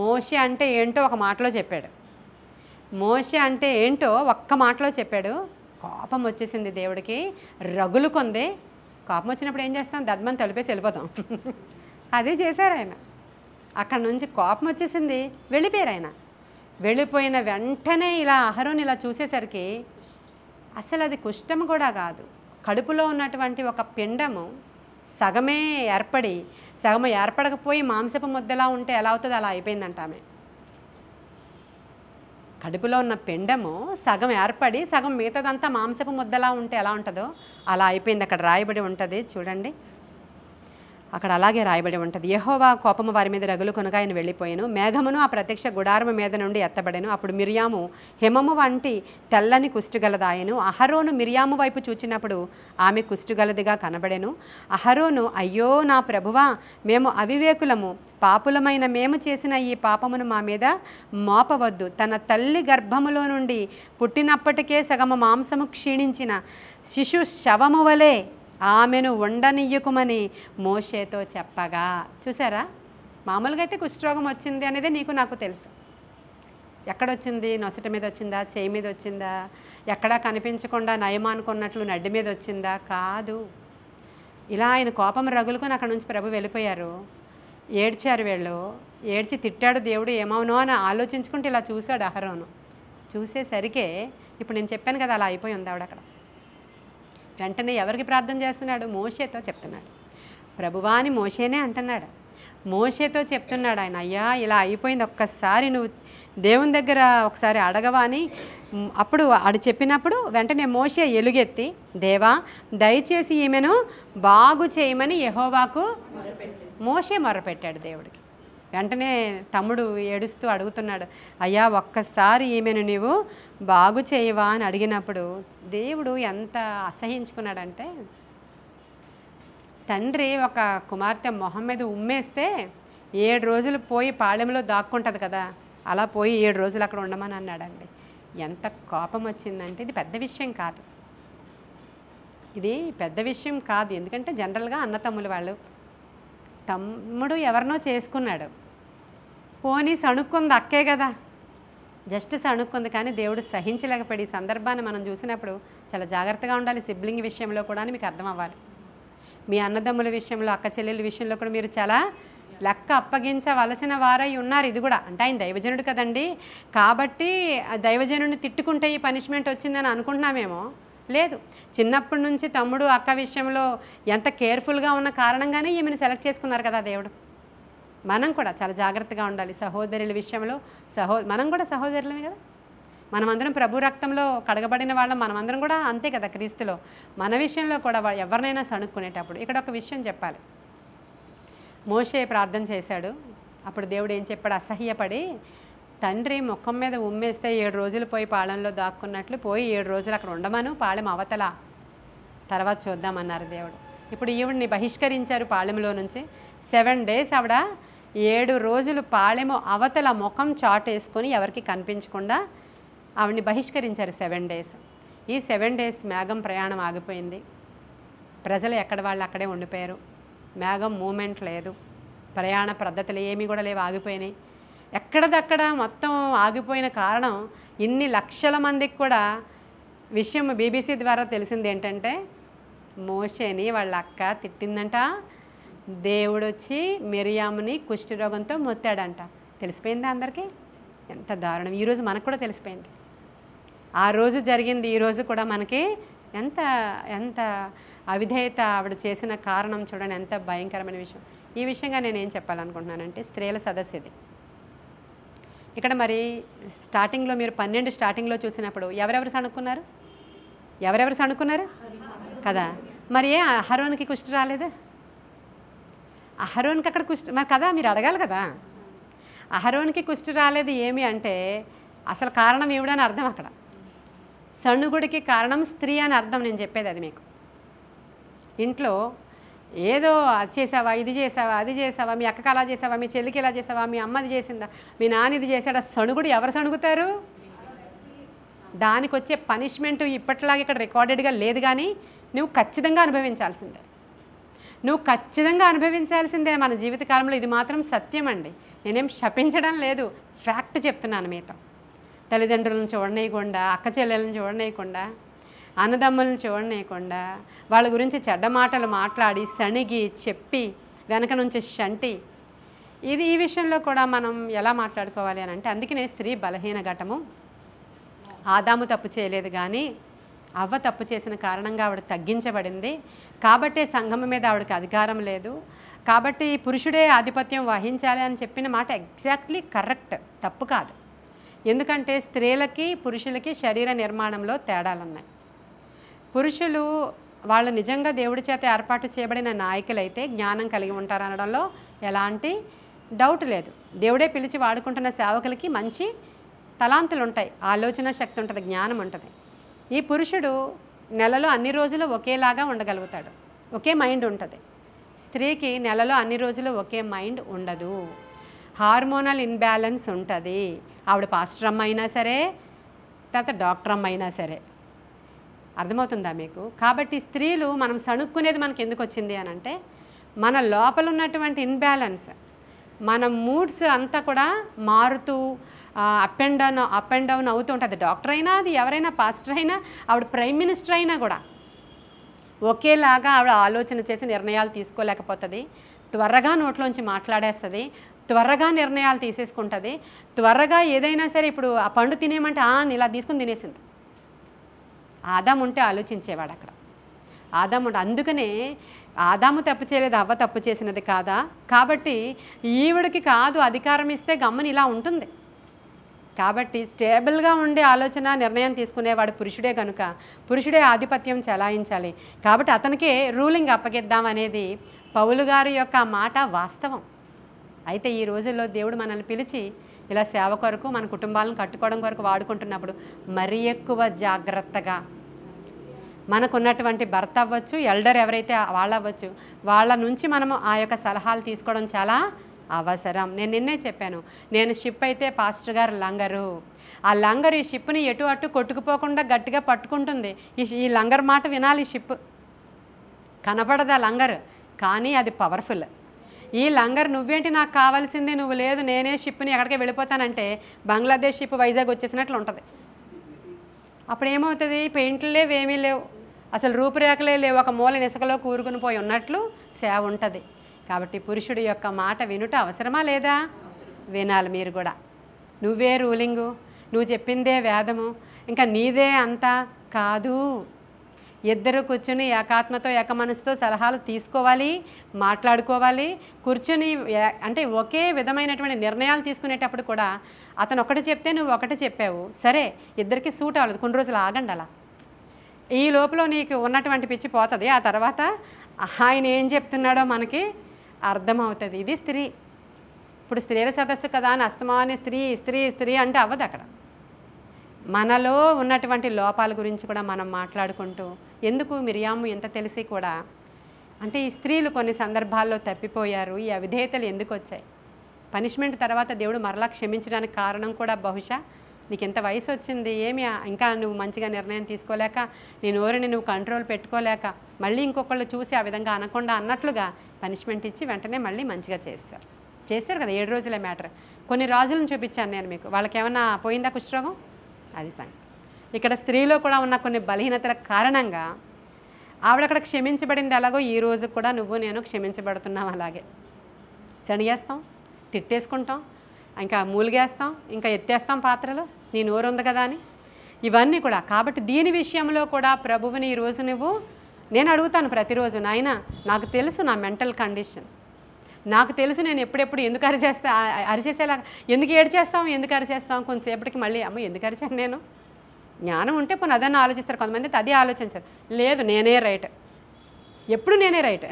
మోషే అంటే ఏంటో ఒక మాటలో చెప్పాడు. మోషే అంటే ఏంటో ఒక్క మాటలో చెప్పాడు. కోపం వచ్చేసింది దేవుడికి, రగులు కొంది. కోపం వచ్చినప్పుడు ఏం చేస్తాం? దడ్మని తలిపేసి వెళ్ళిపోతాం. అదే చేశారు ఆయన. అక్కడ నుంచి కోపం వచ్చేసింది, వెళ్ళిపోయారు ఆయన. వెళ్ళిపోయిన వెంటనే ఇలా అహరోన్ ఇలా చూసేసరికి అసలు అది కుష్ఠం కూడా కాదు, కడుపులో ఉన్నటువంటి ఒక పిండము సగమే ఏర్పడి సగం ఏర్పడకపోయి మాంసపు ముద్దలా ఉంటే ఎలా అవుతుందో అలా అయిపోయిందంట ఆమె. కడుపులో ఉన్న పిండము సగం ఏర్పడి సగం మిగతాదంతా మాంసపు ముద్దలా ఉంటే ఎలా ఉంటుందో అలా అయిపోయింది. అక్కడ రాయబడి ఉంటుంది చూడండి, అక్కడ అలాగే రాయబడి ఉంటుంది. యెహోవా కోపము వారి మీద రగులు కొనగా ఆయన వెళ్ళిపోయాను. మేఘమును ఆ ప్రత్యక్ష గుడారము మీద నుండి ఎత్తబడెను. అప్పుడు మిరియాము హిమము వంటి తెల్లని కుష్టుగలదాయను. అహరోను మిరియాము వైపు చూచినప్పుడు ఆమె కుష్టుగలదిగా కనబడెను. అహరోను, అయ్యో నా ప్రభువా, మేము అవివేకులము, పాపులమైన మేము చేసిన ఈ పాపమును మా మీద మోపవద్దు. తన తల్లి గర్భములో నుండి పుట్టినప్పటికే సగము మాంసము క్షీణించిన శిశు శవము వలె ఆమెను ఉండనియ్యకుమని మోషేతో చెప్పగా. చూసారా, మామూలుగా అయితే కుష్ఠరోగం వచ్చింది అనేది నీకు నాకు తెలుసు. ఎక్కడొచ్చింది? నొసట మీద వచ్చిందా? చేయి మీద వచ్చిందా? ఎక్కడా కనిపించకుండా నయమానుకున్నట్లు నడ్డి మీద వచ్చిందా? కాదు. ఇలా ఆయన కోపం రగులుకొని అక్కడ నుంచి ప్రభు వెళ్ళిపోయారు. ఏడ్చారు వీళ్ళు. ఏడ్చి తిట్టాడు దేవుడు, ఏమవునో అని ఆలోచించుకుంటే ఇలా చూశాడు అహరోను. చూసేసరికే ఇప్పుడు నేను చెప్పాను కదా, అలా అయిపోయి ఉంది ఆవిడ అక్కడ. వెంటనే ఎవరికి ప్రార్థన చేస్తున్నాడు? మోషేతో చెప్తున్నాడు. ప్రభువాని మోషేనే అంటున్నాడు. మోషేతో చెప్తున్నాడు ఆయన, అయ్యా ఇలా అయిపోయింది, ఒక్కసారి నువ్వు దేవుని దగ్గర ఒకసారి అడగవా అని. అప్పుడు ఆడు చెప్పినప్పుడు వెంటనే మోషే ఎలుగెత్తి, దేవా దయచేసి ఈమెను బాగు చేయమని యెహోవాకు మోషే మొరపెట్టాడు దేవుడికి. వెంటనే తమ్ముడు ఏడుస్తూ అడుగుతున్నాడు, అయ్యా ఒక్కసారి ఈమెను నీవు బాగు చేయవా అని అడిగినప్పుడు దేవుడు ఎంత అసహించుకున్నాడంటే, తండ్రి ఒక కుమార్తె మొహం మీద ఉమ్మేస్తే 7 రోజులు పోయి పాళెంలో దాక్కుంటుంది కదా, అలా పోయి 7 రోజులు అక్కడ ఉండమని అన్నాడండి. ఎంత కోపం వచ్చిందంటే, ఇది పెద్ద విషయం కాదు, ఇది పెద్ద విషయం కాదు. ఎందుకంటే జనరల్గా అన్నతమ్ములు వాళ్ళు, తమ్ముడు ఎవరినో చేసుకున్నాడు, పోనీ సణుక్కుంది అక్కే కదా, జస్ట్ సణుక్కుంది. కానీ దేవుడు సహించలేకపోయి. ఈ సందర్భాన్ని మనం చూసినప్పుడు చాలా జాగ్రత్తగా ఉండాలి. సిబ్లింగ్ విషయంలో కూడా మీకు అర్థం అవ్వాలి. మీ అన్నదమ్ముల విషయంలో, అక్క చెల్లెల విషయంలో కూడా మీరు చాలా లెక్క అప్పగించవలసిన వారై ఉన్నారు. ఇది కూడా అంటే ఆయన దైవజనుడు కదండి, కాబట్టి దైవజనుడిని తిట్టుకుంటే ఈ పనిష్మెంట్ వచ్చిందని అనుకుంటున్నామేమో. లేదు, చిన్నప్పటి నుంచి తమ్ముడు అక్క విషయంలో ఎంత కేర్ఫుల్గా ఉన్న కారణంగానే ఈమెను సెలెక్ట్ చేసుకున్నారు కదా దేవుడు. మనం కూడా చాలా జాగ్రత్తగా ఉండాలి సహోదరుల విషయంలో. మనం కూడా సహోదరులమే కదా, మనమందరం ప్రభు రక్తంలో కడగబడిన వాళ్ళం, మనమందరం కూడా అంతే కదా క్రీస్తులో. మన విషయంలో కూడా ఎవరినైనా సణుక్కునేటప్పుడు ఇక్కడ ఒక విషయం చెప్పాలి. మోషే ప్రార్థన చేశాడు. అప్పుడు దేవుడు ఏం చెప్పాడు? అసహ్యపడి, తండ్రి ముఖం మీద ఉమ్మేస్తే 7 రోజులు పోయి పాళెంలో దాక్కున్నట్లు పోయి 7 రోజులు అక్కడ ఉండమను, పాళెం అవతల, తర్వాత చూద్దామన్నారు దేవుడు. ఇప్పుడు ఈవిడిని బహిష్కరించారు పాళెంలో నుంచి. 7 డేస్ ఆవిడ 7 రోజులు పాళెము అవతల ముఖం చాటేసుకొని ఎవరికి కనిపించకుండా ఆవిడని బహిష్కరించారు 7 డేస్. ఈ 7 డేస్ మేఘం ప్రయాణం ఆగిపోయింది. ప్రజలు ఎక్కడ వాళ్ళు అక్కడే ఉండిపోయారు. మేఘం మూమెంట్ లేదు, ప్రయాణ పద్ధతులు ఏమీ కూడా లేవు, ఆగిపోయినాయి. ఎక్కడదక్కడ మొత్తం ఆగిపోయిన కారణం ఇన్ని లక్షల మందికి కూడా విషయం బీబీసీ ద్వారా తెలిసింది ఏంటంటే, మోషేని వాళ్ళ అక్క తిట్టిందంట, దేవుడు వచ్చి మిరియాముని కుష్ఠరోగంతో మొత్తాడంట. తెలిసిపోయిందా అందరికీ? ఎంత దారుణం. ఈరోజు మనకు కూడా తెలిసిపోయింది. ఆ రోజు జరిగింది ఈరోజు కూడా మనకి ఎంత ఎంత అవిధేయత ఆవిడ చేసిన కారణం చూడండి, ఎంత భయంకరమైన విషయం. ఈ విషయంగా నేను ఏం చెప్పాలనుకుంటున్నానంటే, స్త్రీల సదస్సు ఇది. ఇక్కడ మరి స్టార్టింగ్లో మీరు 12 స్టార్టింగ్లో చూసినప్పుడు ఎవరెవరు సణుక్కున్నారు? ఎవరెవరు సణుక్కున్నారు కదా? మరి ఏ అహరోన్కి కుష్టి రాలేదా? అహరోన్కి అక్కడ కుష్టి మరి కదా, మీరు అడగాలి కదా. అహరోన్కి కుష్టి రాలేదు ఏమి అంటే అసలు కారణం ఏమిడని అర్థం. అక్కడ సణుగుడికి కారణం స్త్రీ అని అర్థం. నేను చెప్పేది అది మీకు. ఇంట్లో ఏదో అది చేసావా, ఇది చేసావా, అది చేసావా, మీ అక్కకి అలా చేసావా, మీ చెల్లికి ఇలా చేసావా, మీ అమ్మది చేసిందా, మీ నాన్న ఇది చేశాడా, సణుగుడు ఎవరు సణుగుతారు? దానికి వచ్చే పనిష్మెంట్ ఇప్పటిలాగా ఇక్కడ రికార్డెడ్గా లేదు, కానీ నువ్వు ఖచ్చితంగా అనుభవించాల్సిందే. నువ్వు ఖచ్చితంగా అనుభవించాల్సిందే మన జీవితకాలంలో. ఇది మాత్రం సత్యం అండి. నేనేం శపించడం లేదు, ఫ్యాక్ట్ చెప్తున్నాను మీతో. తల్లిదండ్రులను చూడనేయకుండా, అక్క చెల్లెలను చూడనేయకుండా, అన్నదమ్ములను చూడనేయకుండా, వాళ్ళ గురించి చెడ్డ మాటలు మాట్లాడి సణిగి చెప్పి వెనక నుంచి షంటి, ఈ విషయంలో కూడా మనం ఎలా మాట్లాడుకోవాలి అని అంటే, అందుకనే స్త్రీ బలహీన ఘటము. ఆదాము తప్పు చేయలేదు, కానీ అవ్వ తప్పు చేసిన కారణంగా ఆవిడ తగ్గించబడింది. కాబట్టే సంఘం మీద ఆవిడకి అధికారం లేదు. కాబట్టి పురుషుడే ఆధిపత్యం వహించాలి అని చెప్పిన మాట ఎగ్జాక్ట్లీ కరెక్ట్, తప్పు కాదు. ఎందుకంటే స్త్రీలకి పురుషులకి శరీర నిర్మాణంలో తేడాలు ఉన్నాయి. పురుషులు వాళ్ళు నిజంగా దేవుడి చేత ఏర్పాటు చేయబడిన నాయకులైతే జ్ఞానం కలిగి ఉంటారు అనడంలో ఎలాంటి డౌట్ లేదు. దేవుడే పిలిచి వాడుకుంటున్న సేవకులకి మంచి తలాంతులు ఉంటాయి, ఆలోచన శక్తి ఉంటుంది, జ్ఞానం ఉంటుంది. ఈ పురుషుడు నెలలో అన్ని రోజులు ఒకేలాగా ఉండగలుగుతాడు, ఒకే మైండ్ ఉంటుంది. స్త్రీకి నెలలో అన్ని రోజులు ఒకే మైండ్ ఉండదు, హార్మోనల్ ఇన్బ్యాలెన్స్ ఉంటుంది. ఆవిడ పాస్టర్ అమ్మ అయినా సరే, తర్వాత డాక్టర్ అమ్మ అయినా సరే. అర్థమవుతుందా మీకు? కాబట్టి స్త్రీలు మనం సణుక్కునేది మనకి ఎందుకు వచ్చింది అని అంటే, మన లోపల ఉన్నటువంటి ఇన్బ్యాలెన్స్, మన మూడ్స్ అంతా కూడా మారుతూ అప్ అండ్ డౌన్ అవుతూ ఉంటుంది. డాక్టర్ అయినా, అది ఎవరైనా, పాస్టర్ అయినా, ఆవిడ ప్రైమ్ మినిస్టర్ అయినా కూడా ఒకేలాగా ఆవిడ ఆలోచన చేసి నిర్ణయాలు తీసుకోలేకపోతుంది. త్వరగా నోట్లోంచి మాట్లాడేస్తుంది, త్వరగా నిర్ణయాలు తీసేసుకుంటుంది, త్వరగా ఏదైనా సరే. ఇప్పుడు ఆ పండు తినేయమంటే ఇలా తీసుకుని తినేసింది. ఆదాము ఉంటే ఆలోచించేవాడు అక్కడ. ఆదాము ఉంటే, అందుకనే ఆదాము తప్పు చేయలేదు, అవ్వ తప్పు చేసినది కాదా? కాబట్టి ఈవిడికి కాదు అధికారం ఇస్తే గమ్మని ఇలా ఉంటుంది. కాబట్టి స్టేబుల్గా ఉండే ఆలోచన నిర్ణయం తీసుకునేవాడు పురుషుడే కనుక పురుషుడే ఆధిపత్యం చెలాయించాలి. కాబట్టి అతనికే రూలింగ్ అప్పగిద్దాం అనేది పౌలు గారి యొక్క మాట వాస్తవం. అయితే ఈ రోజుల్లో దేవుడు మనల్ని పిలిచి ఇలా సేవ కొరకు, మన కుటుంబాలను కట్టుకోవడం కొరకు వాడుకుంటున్నప్పుడు మరీ ఎక్కువ జాగ్రత్తగా, మనకున్నటువంటి భర్త అవ్వచ్చు, ఎల్డర్ ఎవరైతే వాళ్ళు అవ్వచ్చు, వాళ్ళ నుంచి మనము ఆ యొక్క సలహాలు తీసుకోవడం చాలా అవసరం. నేను నిన్నే చెప్పాను, నేను షిప్ అయితే పాస్టర్ గారు లంగరు. ఆ లంగరు ఈ షిప్ని ఎటు అటు కొట్టుకుపోకుండా గట్టిగా పట్టుకుంటుంది. ఈ లంగర్ మాట వినాలి. షిప్ కనపడదు ఆ లంగర్, కానీ అది పవర్ఫుల్. ఈ లంగర్ నువ్వేంటి నాకు కావాల్సింది, నువ్వు లేదు నేనే షిప్ని ఎక్కడికి వెళ్ళిపోతానంటే బంగ్లాదేశ్ షిప్ వైజాగ్ వచ్చేసినట్లు ఉంటుంది. అప్పుడు ఏమవుతుంది? పెయింట్లు లేవు, ఏమీ లేవు, అసలు రూపురేఖలే లేవు, ఒక మూల ఇసుకలో కూరుకుని పోయి ఉన్నట్లు సేవ ఉంటుంది. కాబట్టి పురుషుడి యొక్క మాట వినుట అవసరమా లేదా? వినాలి మీరు కూడా. నువ్వే రూలింగు, నువ్వు చెప్పిందే వేదము, ఇంకా నీదే అంతా కాదు. ఇద్దరు కూర్చుని ఏకాత్మతో ఏక మనసుతో సలహాలు తీసుకోవాలి, మాట్లాడుకోవాలి. కూర్చుని అంటే ఒకే విధమైనటువంటి నిర్ణయాలు తీసుకునేటప్పుడు కూడా అతను ఒకటి చెప్తే నువ్వు ఒకటి చెప్పావు, సరే ఇద్దరికి సూట్ అవ్వలేదు, కొన్ని రోజులు ఆగండి. అలా ఈ లోపల నీకు ఉన్నటువంటి పిచ్చి పోతుంది. ఆ తర్వాత ఆయన ఏం చెప్తున్నాడో మనకి అర్థమవుతుంది. ఇది స్త్రీ. ఇప్పుడు స్త్రీల సదస్సు కదా అని అస్తమాని స్త్రీ స్త్రీ స్త్రీ అంటే అవ్వదు. అక్కడ మనలో ఉన్నటువంటి లోపాల గురించి కూడా మనం మాట్లాడుకుంటూ, ఎందుకు మిరియాము ఎంత తెలిసి కూడా అంటే ఈ స్త్రీలు కొన్ని సందర్భాల్లో తప్పిపోయారు, ఈ అవిధేయతలు ఎందుకు వచ్చాయి, పనిష్మెంట్ తర్వాత దేవుడు మరలా క్షమించడానికి కారణం కూడా బహుశా నీకు ఎంత వయసు వచ్చింది, ఏమి ఇంకా నువ్వు మంచిగా నిర్ణయం తీసుకోలేక, నీ నోరుని నువ్వు కంట్రోల్ పెట్టుకోలేక, మళ్ళీ ఇంకొకళ్ళు చూసి ఆ విధంగా అనకుండా అన్నట్లుగా పనిష్మెంట్ ఇచ్చి వెంటనే మళ్ళీ మంచిగా చేశారు కదా. 7 రోజులే మ్యాటర్. కొన్ని రాజులను చూపించాను నేను మీకు, వాళ్ళకి ఏమన్నా పోయిందా కుష్ఠరోగం? అది సంగతి. ఇక్కడ స్త్రీలో కూడా ఉన్న కొన్ని బలహీనతల కారణంగా ఆవిడక్కడ క్షమించబడింది. ఎలాగో ఈ రోజు కూడా నువ్వు నేను క్షమించబడుతున్నాం. అలాగే చనిగేస్తాం, తిట్టేసుకుంటాం, ఇంకా మూలిగేస్తాం, ఇంకా ఎత్తేస్తాం పాత్రలు, నీ నోరు ఉంది కదా అని, ఇవన్నీ కూడా. కాబట్టి దీని విషయంలో కూడా ప్రభువుని ఈరోజు నేను అడుగుతాను ప్రతిరోజు, నాయన నాకు తెలుసు నా మెంటల్ కండిషన్, నాకు తెలుసు నేను ఎప్పుడెప్పుడు ఎందుకు అరిచేసేలా ఎందుకు ఏడ్చేస్తాం, ఎందుకు అరిచేస్తాం, కొంతసేపటికి మళ్ళీ అమ్మ ఎందుకు అరిచాను నేను. జ్ఞానం ఉంటే పోనీ అదన్నా ఆలోచిస్తారు, కొంతమంది అయితే అదే ఆలోచించారు. లేదు నేనే రైట్, ఎప్పుడు నేనే రైట్.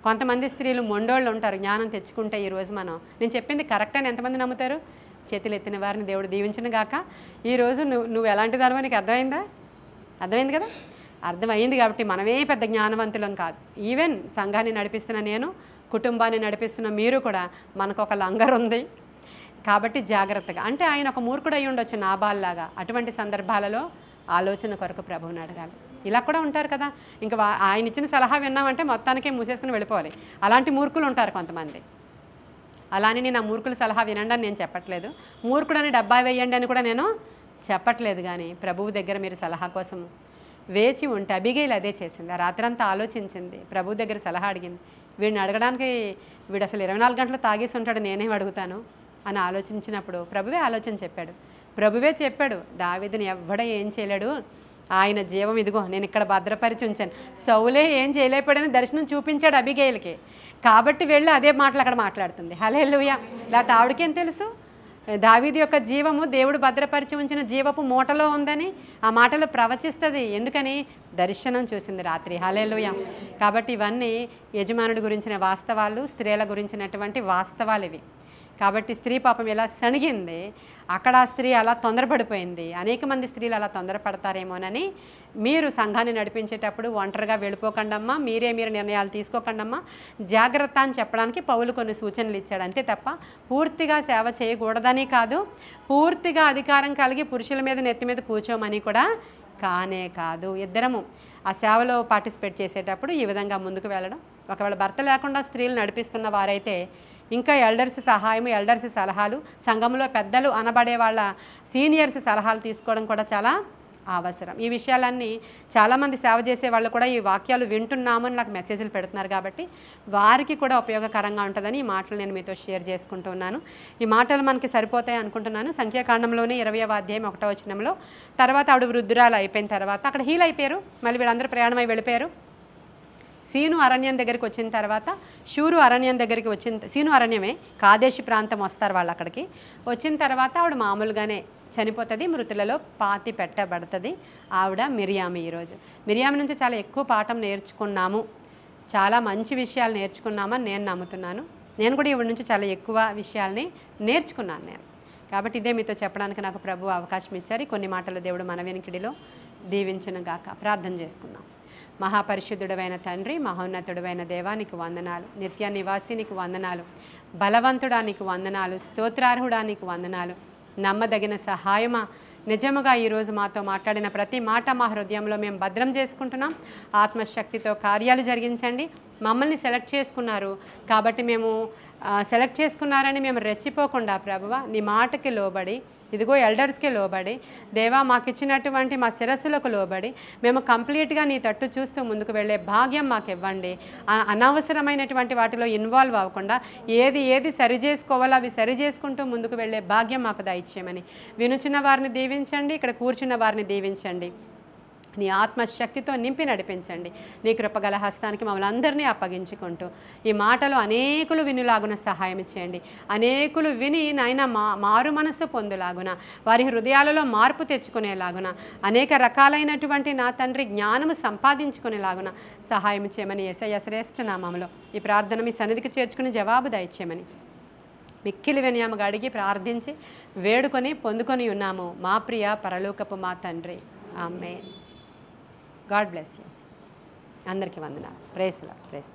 కొంతమంది స్త్రీలు మొండోళ్ళు ఉంటారు, జ్ఞానం తెచ్చుకుంటే ఈరోజు నేను చెప్పింది కరెక్ట్ అని ఎంతమంది నమ్ముతారు? చేతులు ఎత్తిన వారిని దేవుడు దీవించును గాక. ఈరోజు నువ్వు ఎలాంటి దానివో నీకు అర్థమైందా? అర్థమైంది కదా. అర్థమైంది కాబట్టి మనమే పెద్ద జ్ఞానవంతులం కాదు. ఈవెన్ సంఘాన్ని నడిపిస్తున్న నేను, కుటుంబాన్ని నడిపిస్తున్న మీరు కూడా మనకు ఒక లంగర్ ఉంది కాబట్టి జాగ్రత్తగా. అంటే ఆయన ఒక మూర్ఖుడు అయి ఉండొచ్చు నాబాల్లాగా. అటువంటి సందర్భాలలో ఆలోచన కొరకు ప్రభువుని అడగాలి. ఇలా కూడా ఉంటారు కదా, ఇంకా ఆయన ఇచ్చిన సలహా విన్నామంటే మొత్తానికే మూసేసుకుని వెళ్ళిపోవాలి. అలాంటి మూర్ఖులు ఉంటారు కొంతమంది. అలానే నేను ఆ మూర్ఖుల సలహా వినండి అని నేను చెప్పట్లేదు, మూర్ఖుడని డబ్బా వేయండి అని కూడా నేను చెప్పట్లేదు. కానీ ప్రభువు దగ్గర మీరు సలహా కోసం వేచి ఉంటే, అబిగైల్ అదే చేసింది. ఆ రాత్రంతా ఆలోచించింది, ప్రభువు దగ్గర సలహా అడిగింది. వీడిని అడగడానికి వీడు అసలు 24 గంటలు తాగేసి ఉంటాడు, నేనేం అడుగుతాను అని ఆలోచించినప్పుడు ప్రభువే ఆలోచన చెప్పాడు. ప్రభువే చెప్పాడు, దావీదుని ఎవ్వడ ఏం చేయలేడు, ఆయన జీవం ఇదిగో నేను ఇక్కడ భద్రపరిచి ఉంచాను. సౌలే ఏం చేయలేకపోయాడని దర్శనం చూపించాడు అబిగైల్కి. కాబట్టి వెళ్ళి అదే మాటలు అక్కడ మాట్లాడుతుంది. హల్లెలూయా. లేకపోతే ఆవిడకేం తెలుసు దావీదు యొక్క జీవము దేవుడు భద్రపరిచి ఉంచిన జీవపు మూటలో ఉందని ఆ మాటలు ప్రవచిస్తుంది. ఎందుకని? దర్శనం చూసింది రాత్రి. హల్లెలూయా. కాబట్టి ఇవన్నీ యజమానుడి గురించిన వాస్తవాలు, స్త్రీల గురించినటువంటి వాస్తవాలు ఇవి. కాబట్టి స్త్రీ పాపం ఎలా సణిగింది, అక్కడ ఆ స్త్రీ అలా తొందరపడిపోయింది. అనేక మంది స్త్రీలు అలా తొందరపడతారేమోనని మీరు సంఘాన్ని నడిపించేటప్పుడు ఒంటరిగా వెళ్ళిపోకండమ్మా, మీరు నిర్ణయాలు తీసుకోకండమ్మా, జాగ్రత్త అని చెప్పడానికి పౌలు కొన్ని సూచనలు ఇచ్చాడు. అంతే తప్ప పూర్తిగా సేవ చేయకూడదని కాదు, పూర్తిగా అధికారం కలిగి పురుషుల మీద నెత్తి మీద కూర్చోమని కూడా కానే కాదు. ఇద్దరము ఆ సేవలో పార్టిసిపేట్ చేసేటప్పుడు ఈ విధంగా ముందుకు వెళ్ళడం. ఒకవేళ భర్త లేకుండా స్త్రీలు నడిపిస్తున్న వారైతే ఇంకా ఎల్డర్స్ సహాయం, ఎల్డర్స్ సలహాలు, సంఘంలో పెద్దలు అనబడే వాళ్ళ సీనియర్స్ సలహాలు తీసుకోవడం కూడా చాలా అవసరం. ఈ విషయాలన్నీ చాలామంది సేవ చేసే వాళ్ళు కూడా ఈ వాక్యాలు వింటున్నామని నాకు మెసేజ్లు పెడుతున్నారు. కాబట్టి వారికి కూడా ఉపయోగకరంగా ఉంటుందని ఈ మాటలు నేను మీతో షేర్ చేసుకుంటున్నాను. ఈ మాటలు మనకి సరిపోతాయి అనుకుంటున్నాను. సంఖ్యాకాండంలోనే 20వ అధ్యాయం 1వ వచనంలో, తర్వాత ఆవిడ వృద్ధురాలు అయిపోయిన తర్వాత అక్కడ హీల్ అయిపోయారు, మళ్ళీ వీళ్ళందరూ ప్రయాణమై వెళ్ళిపోయారు. సీను అరణ్యం దగ్గరికి వచ్చిన తర్వాత షూరు అరణ్యం దగ్గరికి సీను అరణ్యమే, కాదేశి ప్రాంతం వస్తారు వాళ్ళు. అక్కడికి వచ్చిన తర్వాత ఆవిడ మామూలుగానే చనిపోతుంది, మృతులలో పాతి పెట్టబడుతుంది. ఆవిడ మిరియాము. ఈరోజు మిరియాము నుంచి చాలా ఎక్కువ పాఠం నేర్చుకున్నాము, చాలా మంచి విషయాలు నేర్చుకున్నామని నేను నమ్ముతున్నాను. నేను కూడా ఈవిడ నుంచి చాలా ఎక్కువ విషయాల్ని నేర్చుకున్నాను నేను. కాబట్టి ఇదే మీతో చెప్పడానికి నాకు ప్రభు అవకాశం ఇచ్చారు. కొన్ని మాటలు దేవుడు మన వెనుకిడిలో దీవించును గాక. ప్రార్థన చేసుకుందాం. మహాపరిశుద్ధుడైన తండ్రి, మహోన్నతుడైన దేవానికి వందనాలు, నిత్య నివాసినికి వందనాలు, బలవంతుడానికి వందనాలు, స్తోత్రార్హుడానికి వందనాలు, నమ్మదగిన సహాయమా. నిజముగా ఈరోజు మాతో మాట్లాడిన ప్రతి మాట మా హృదయంలో మేము భద్రం చేసుకుంటున్నాం. ఆత్మశక్తితో కార్యాలు జరిగించండి. మమ్మల్ని సెలెక్ట్ చేసుకున్నారు కాబట్టి మేము సెలెక్ట్ చేసుకున్నారని మేము రెచ్చిపోకుండా ప్రభువా నీ మాటకి లోబడి, ఇదిగో ఎల్డర్స్కి లోబడి, దేవా మాకు ఇచ్చినటువంటి మా శిరస్సులకు లోబడి మేము కంప్లీట్గా నీ తట్టు చూస్తూ ముందుకు వెళ్ళే భాగ్యం మాకు ఇవ్వండి. అనవసరమైనటువంటి వాటిలో ఇన్వాల్వ్ అవ్వకుండా ఏది సరి చేసుకోవాలో అవి సరి చేసుకుంటూ ముందుకు వెళ్ళే భాగ్యం మాకు దయచేయమని వినుచున్న వారిని దీవించండి, ఇక్కడ కూర్చున్న వారిని దీవించండి. నీ ఆత్మశక్తితో నింపి నడిపించండి. నీ కృపగల హస్తానికి మమ్మల్ని అందరినీ అప్పగించుకుంటూ ఈ మాటలు అనేకులు వినులాగున సహాయం చేయండి. అనేకులు విని నాయన మారు మనస్సు పొందులాగున, వారి హృదయాలలో మార్పు తెచ్చుకునేలాగున, అనేక రకాలైనటువంటి నా తండ్రి జ్ఞానము సంపాదించుకునేలాగున సహాయం చేయమని యేసయ్య శ్రేష్ఠ నామములో ఈ ప్రార్థన మీ సన్నిధికి చేర్చుకుని జవాబు దయచేయమని మిక్కిలి వినయముగా అడిగి ప్రార్థించి వేడుకొని పొందుకొని ఉన్నాము మా ప్రియ పరలోకపు మా తండ్రి. ఆమేన్. God bless you. అందరికీ వందనాలు. Praise the lord.